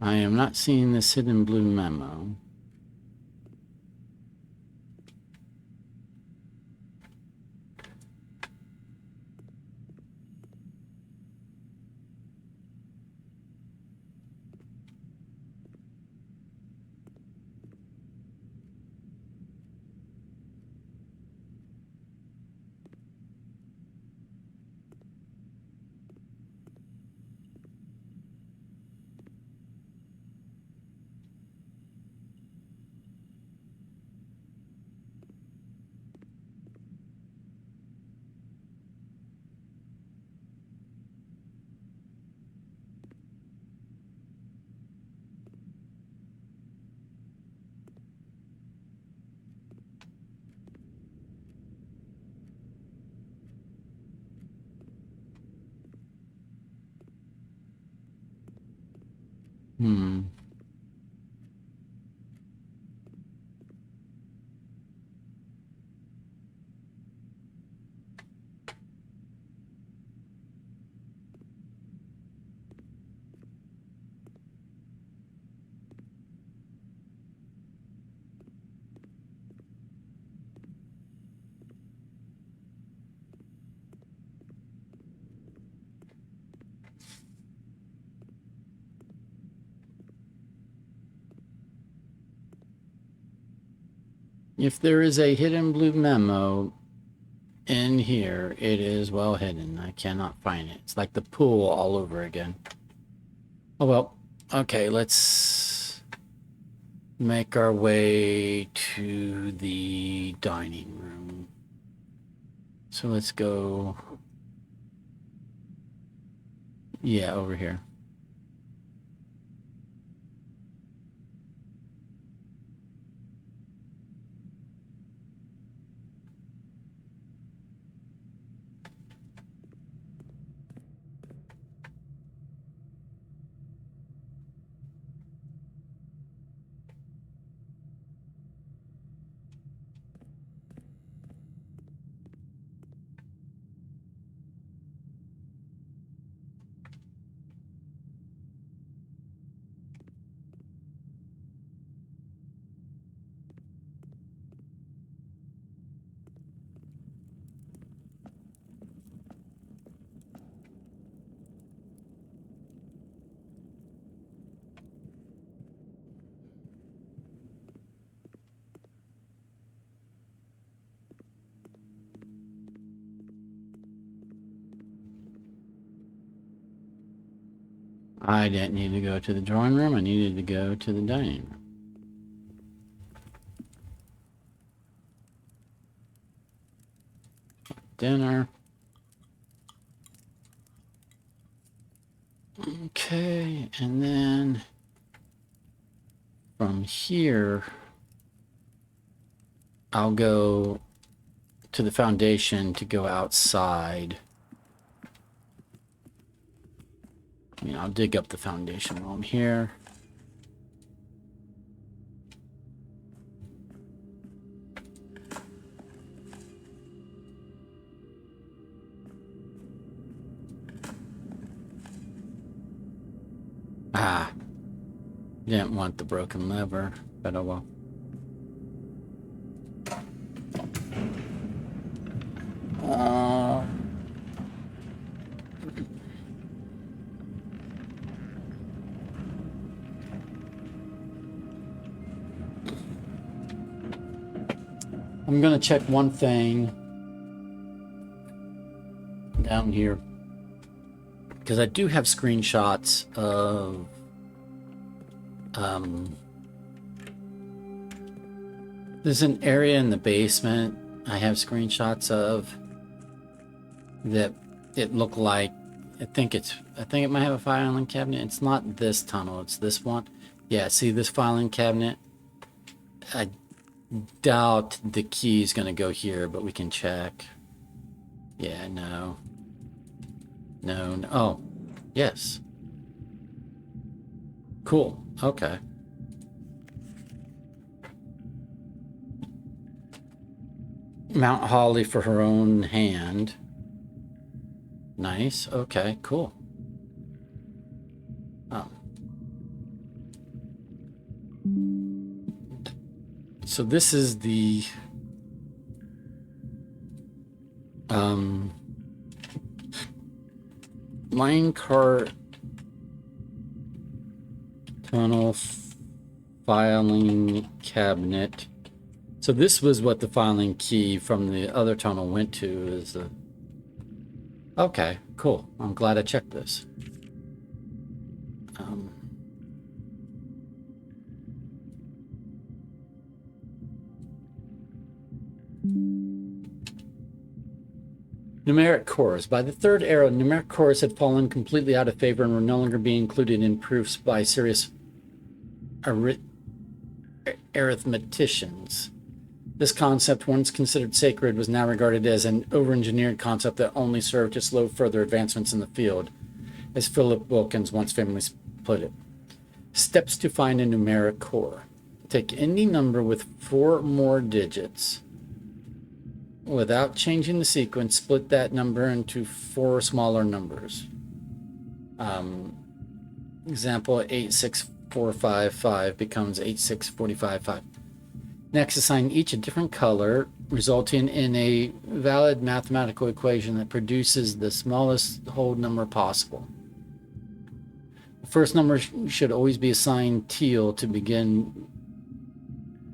I am not seeing this hidden blue memo. Hmm. If there is a hidden blue memo in here, it is well hidden. I cannot find it. It's like the pool all over again. Oh well. Okay, let's make our way to the dining room. So let's go. Yeah, over here. I didn't need to go to the drawing room. I needed to go to the dining room. Dinner. Okay, and then from here, I'll go to the foundation to go outside. I mean, I'll dig up the foundation while I'm here. Ah, didn't want the broken lever, but oh well. I'm gonna check one thing down here because I do have screenshots of there's an area in the basement I have screenshots of that it looked like I think it might have a filing cabinet. It's not this tunnel, it's this one. Yeah, see this filing cabinet? I doubt the key is gonna go here, but we can check. Yeah, no. No. Oh, yes. Cool. Okay. Mount Holly for her own hand. Nice. Okay, cool. Oh. So this is the minecart tunnel filing cabinet. So this was what the filing key from the other tunnel went to. Is the okay, cool. I'm glad I checked this. Numeric cores. By the third era, numeric cores had fallen completely out of favor and were no longer being included in proofs by serious arithmeticians. This concept, once considered sacred, was now regarded as an over-engineered concept that only served to slow further advancements in the field, as Philip Wilkins once famously put it. Steps to find a numeric core. Take any number with 4 or more digits. Without changing the sequence, split that number into 4 smaller numbers. Example 86455 becomes 86455. Next, assign each a different color, resulting in a valid mathematical equation that produces the smallest whole number possible. The first number should always be assigned teal to begin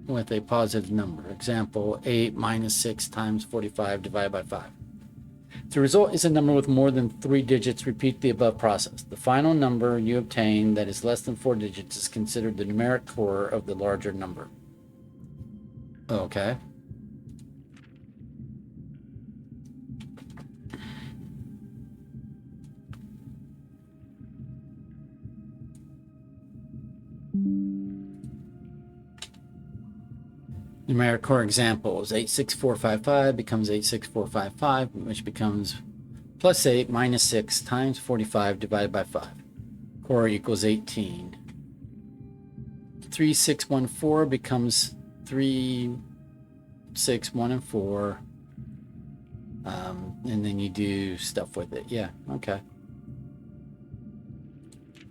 with a positive number. Example 8 minus 6 times 45 divided by 5. If the result is a number with more than 3 digits, repeat the above process. The final number you obtain that is less than 4 digits is considered the numeric core of the larger number. Okay. Numeric core examples. 86455 becomes 86455, which becomes plus 8 minus 6 times 45 divided by 5. Core equals 18. 3614 becomes 3, 6, 1, and 4. And then you do stuff with it. Yeah, okay.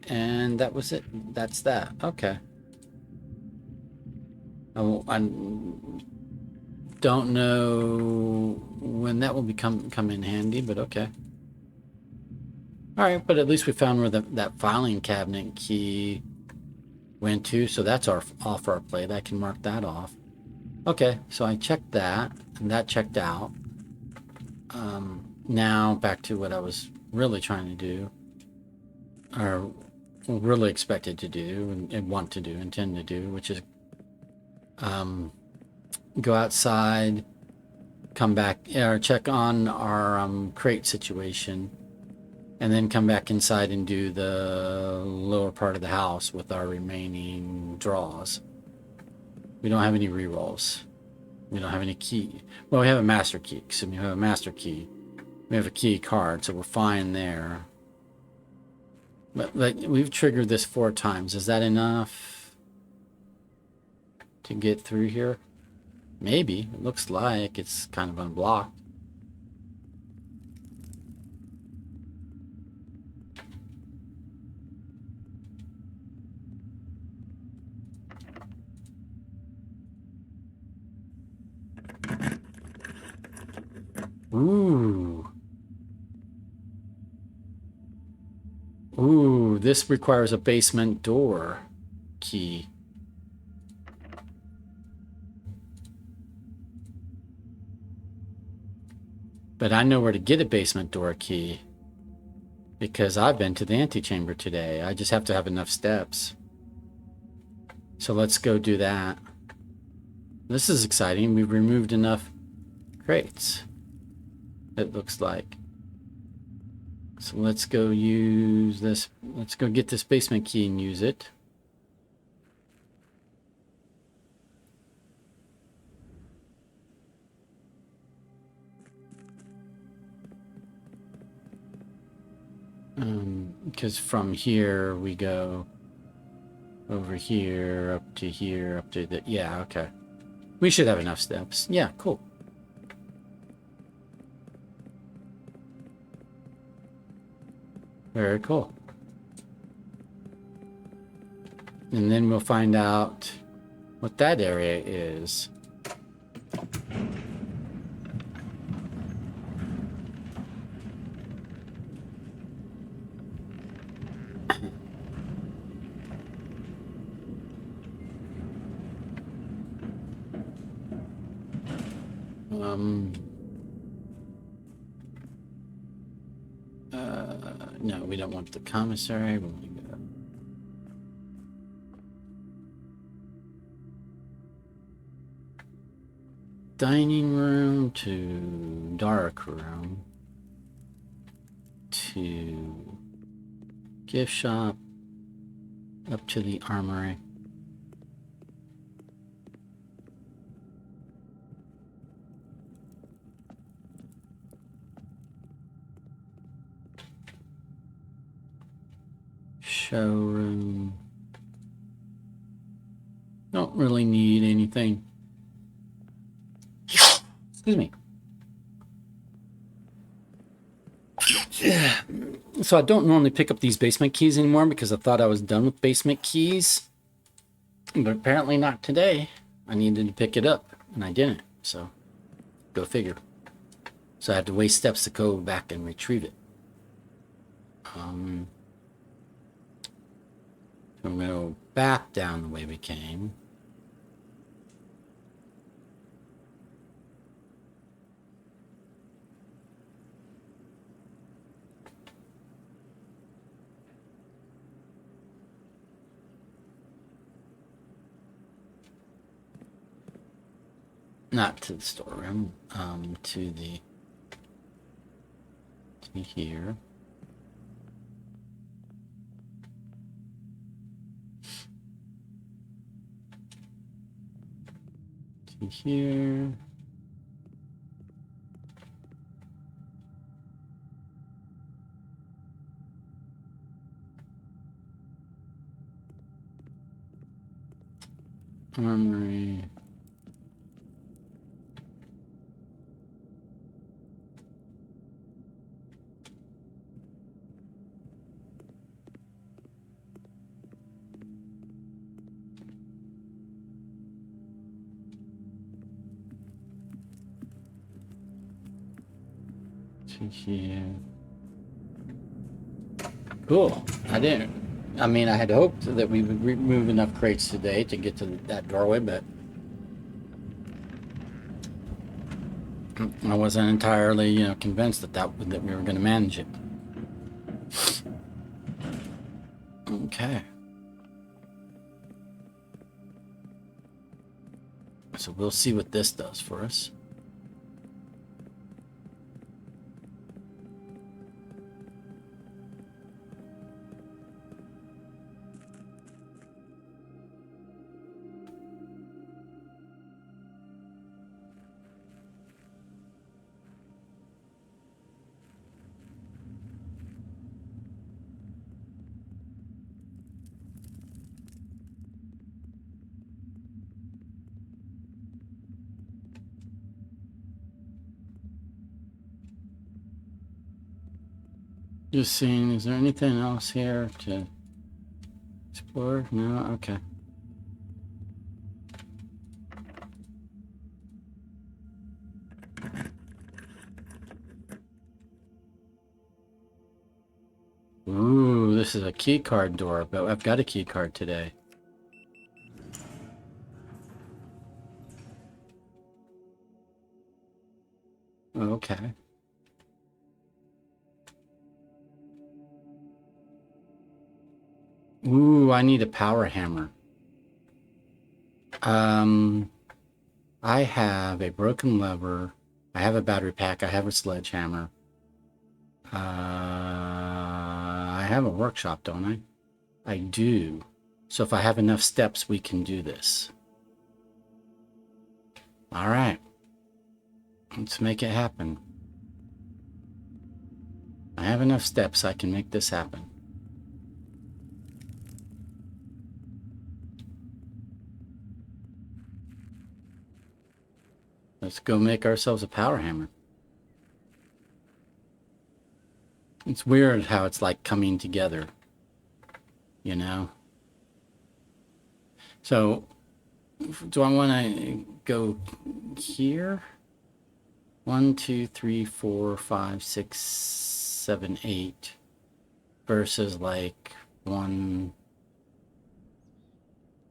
And that was it. That's that. Okay. I don't know when that will come in handy, but okay. All right, but at least we found where that filing cabinet key went to, so that's off our plate. I can mark that off. Okay, so I checked that, and that checked out. Now back to what I was really trying to do, or really expected to do, and want to do, intend to do, which is go outside, come back, or check on our crate situation, and then come back inside and do the lower part of the house with our remaining draws. We don't have any rerolls. We don't have any key. Well, we have a master key. So we have a master key. We have a key card, so we're fine there. But like, we've triggered this 4 times. Is that enough to get through here? Maybe. It looks like it's kind of unblocked. Ooh. Ooh, this requires a basement door key. But I know where to get a basement door key because I've been to the antechamber today. I just have to have enough steps. So let's go do that. This is exciting. We've removed enough crates, it looks like. So let's go use this. Let's go get this basement key and use it. Because from here we go over here, up to here, up to the, yeah, okay. We should have enough steps. Yeah, cool. Very cool. And then we'll find out what that area is. No, we don't want the commissary. We want to go. Dining room to dark room to gift shop up to the armory. Showroom. don't really need anything. Excuse me. So I don't normally pick up these basement keys anymore because I thought I was done with basement keys. But apparently not today. I needed to pick it up and I didn't. So go figure. So I had to waste steps to go back and retrieve it. I'm going to go back down the way we came. Not to the storeroom, to here. To here. Armory. To here. Cool. I mean, I had hoped that we would remove enough crates today to get to that doorway, but I wasn't entirely, convinced that we were going to manage it. Okay. So we'll see what this does for us. Just seeing, is there anything else here to explore? No? Okay. Ooh, this is a key card door, but I've got a key card today. Okay. Ooh, I need a power hammer. I have a broken lever. I have a battery pack. I have a sledgehammer. I have a workshop, don't I? I do. So if I have enough steps, we can do this. All right. Let's make it happen. I have enough steps. I can make this happen. Let's go make ourselves a power hammer. It's weird how it's like coming together, you know? So, do I want to go here? 1, 2, 3, 4, 5, 6, 7, 8 versus like 1,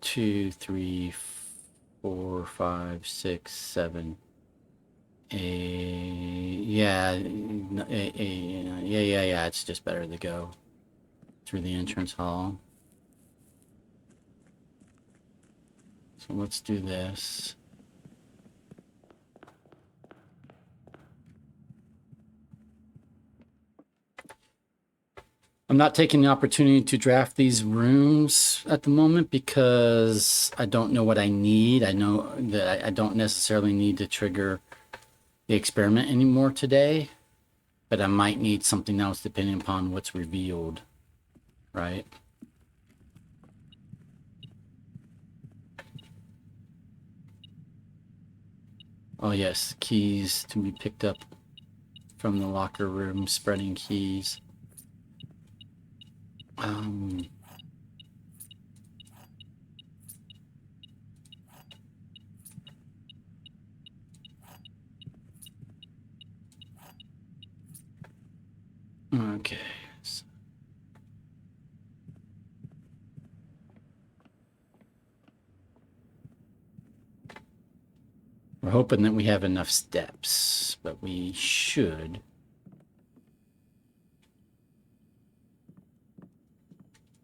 2, 3, 4, 5, 6, 7, 8. Yeah, yeah. It's just better to go through the entrance hall. So let's do this. I'm not taking the opportunity to draft these rooms at the moment because I don't know what I need. I know that I don't necessarily need to trigger the experiment anymore today, but I might need something else depending upon what's revealed, right? Oh yes, keys to be picked up from the locker room, spreading keys. Okay. We're hoping that we have enough steps, but we should.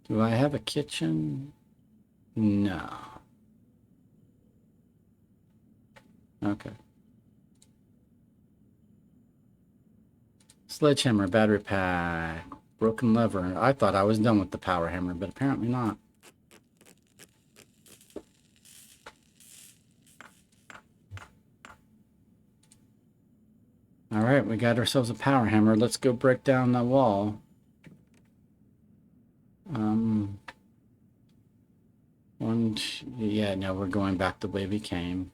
Do I have a kitchen? No. Okay. Sledgehammer, battery pack, broken lever. I thought I was done with the power hammer, but apparently not. All right, we got ourselves a power hammer. Let's go break down the wall. Yeah, no, we're going back the way we came.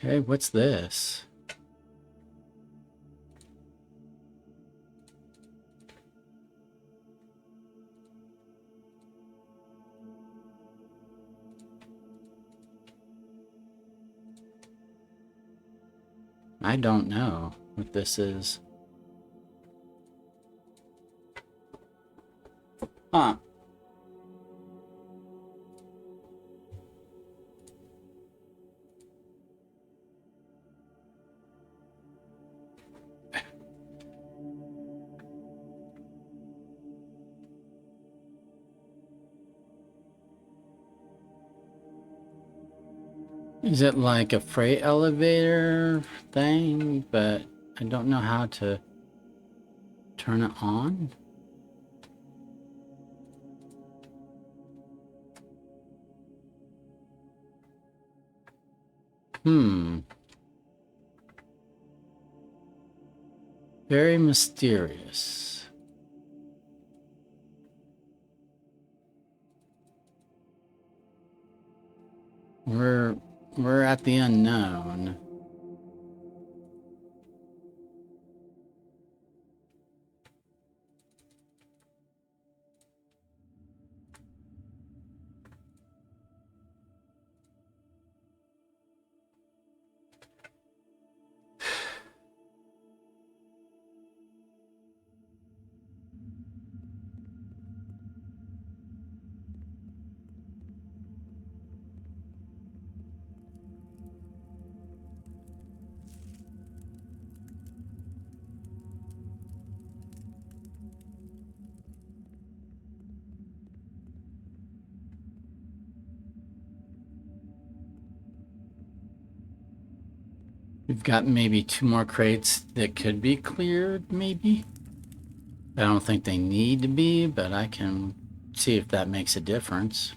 Okay, what's this? I don't know what this is. Huh. Is it like a freight elevator thing? But I don't know how to turn it on. Very mysterious. We're at the unknown. We've got maybe 2 more crates that could be cleared, maybe. I don't think they need to be, but I can see if that makes a difference.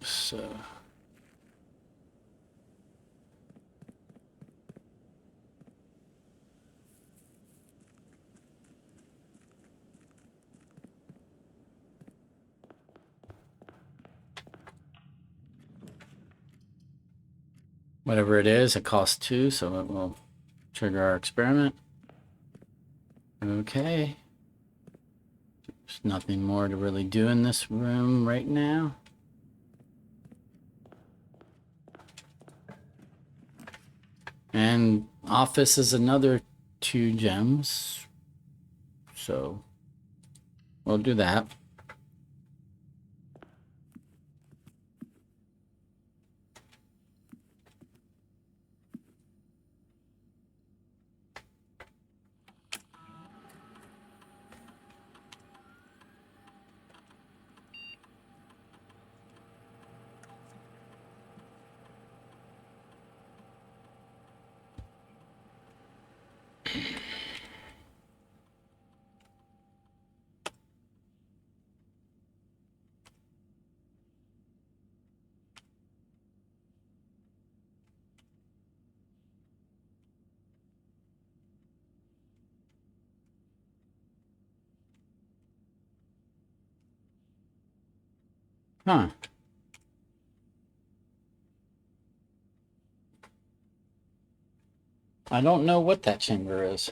So... whatever it is, it costs 2, so it will trigger our experiment. Okay. There's nothing more to really do in this room right now. And office is another 2 gems. So we'll do that. Huh. I don't know what that chamber is.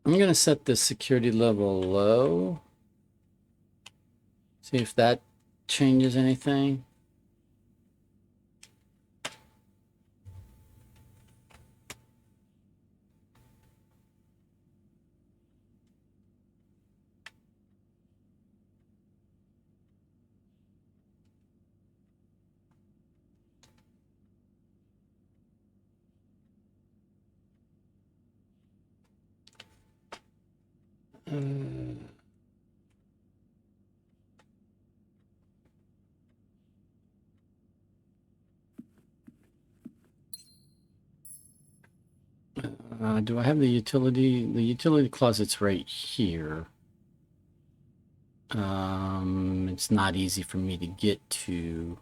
I'm going to set the security level low. See if that changes anything. Do I have the utility? The utility closet's right here. It's not easy for me to get to.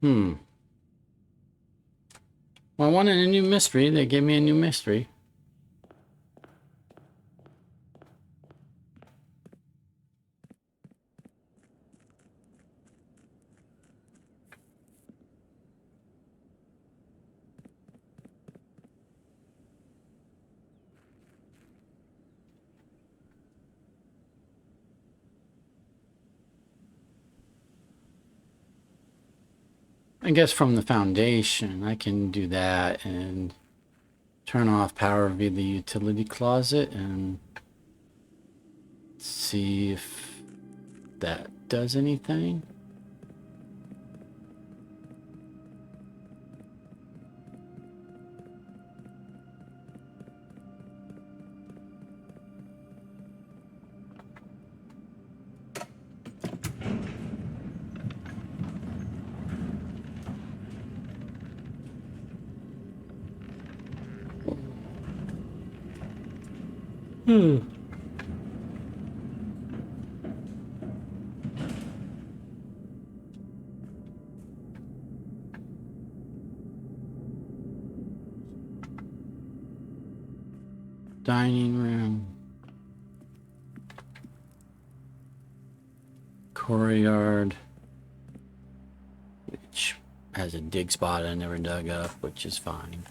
Well, I wanted a new mystery. They gave me a new mystery. I guess from the foundation, I can do that and turn off power via the utility closet and see if that does anything. Dining room. Courtyard. Which has a dig spot I never dug up, which is fine.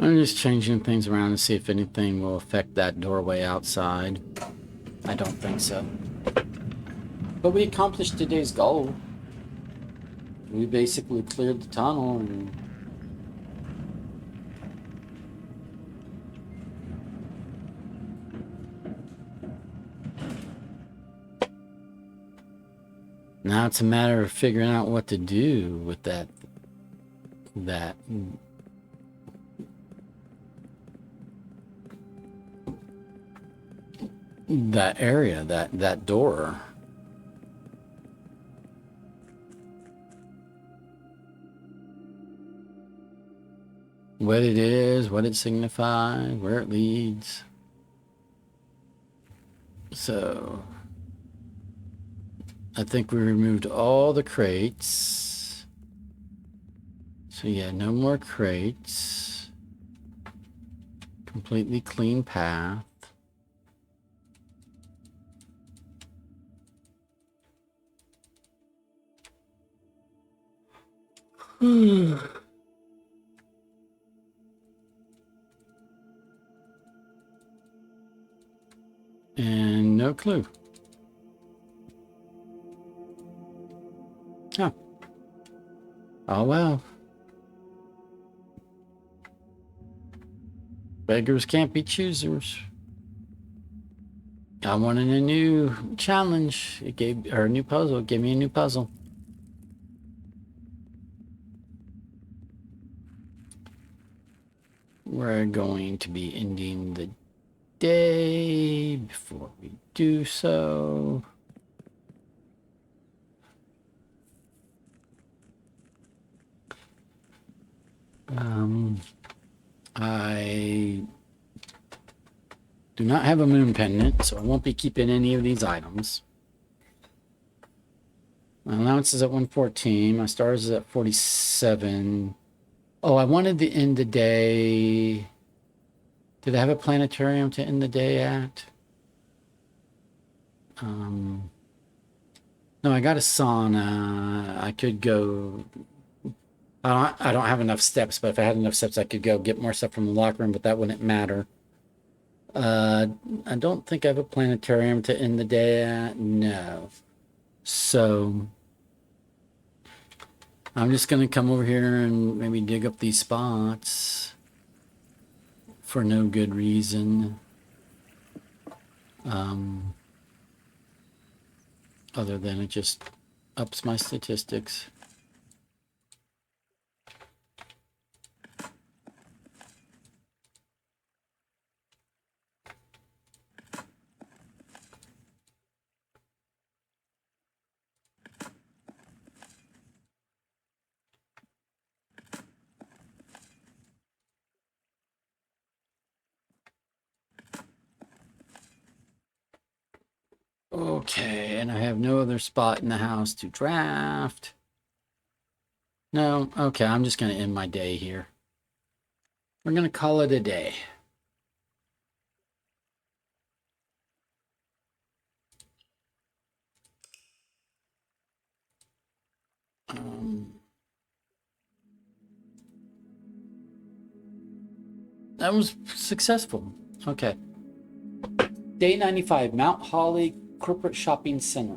I'm just changing things around to see if anything will affect that doorway outside. I don't think so. But we accomplished today's goal. We basically cleared the tunnel and... Now it's a matter of figuring out what to do with that area, that door. What it is, what it signifies, where it leads. So I think we removed all the crates. So yeah, no more crates. Completely clean path. And no clue. Oh. Oh well. Beggars can't be choosers. I wanted a new challenge. It gave, or a new puzzle. It gave me a new puzzle. We're going to be ending the day before we do so. I do not have a moon pendant, so I won't be keeping any of these items. My allowance is at 114. My stars is at 47. Oh, I wanted to end the day. Did I have a planetarium to end the day at? No, I got a sauna. I could go. I don't have enough steps, but if I had enough steps, I could go get more stuff from the locker room, but that wouldn't matter. I don't think I have a planetarium to end the day at. No. So I'm just going to come over here and maybe dig up these spots for no good reason. Other than it just ups my statistics. Okay, and I have no other spot in the house to draft. No, okay, I'm just going to end my day here. We're going to call it a day. That was successful. Okay. Day 95, Mount Holly Corporate Shopping Center.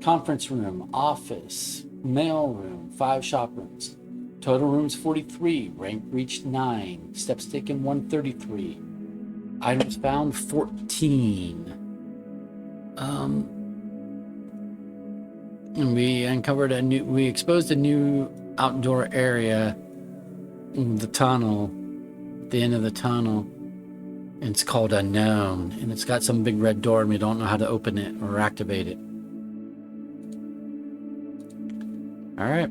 Conference room, office, mail room, 5 shop rooms. Total rooms 43, rank reached 9, steps taken 133. Items found 14. And we exposed a new outdoor area in the tunnel, the end of the tunnel. And it's called Unknown, and it's got some big red door, and we don't know how to open it or activate it. All right,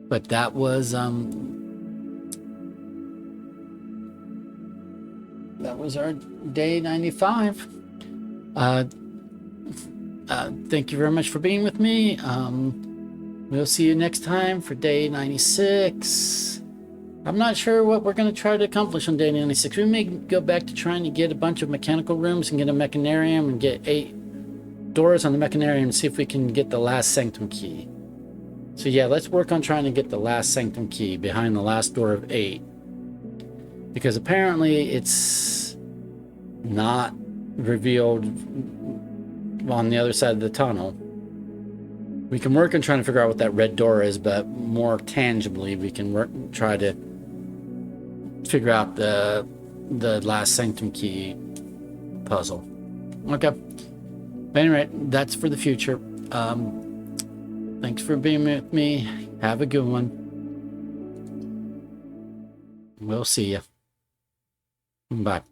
but that was our day 95. Thank you very much for being with me. We'll see you next time for day 96. I'm not sure what we're going to try to accomplish on day 96. We may go back to trying to get a bunch of mechanical rooms and get a mechanarium and get 8 doors on the mechanarium and see if we can get the last sanctum key. So yeah, let's work on trying to get the last sanctum key behind the last door of 8. because apparently it's not revealed on the other side of the tunnel. We can work on trying to figure out what that red door is, but more tangibly, we can try to figure out the last sanctum key puzzle. Okay. But anyway, that's for the future. Thanks for being with me. Have a good one. We'll see you. Bye.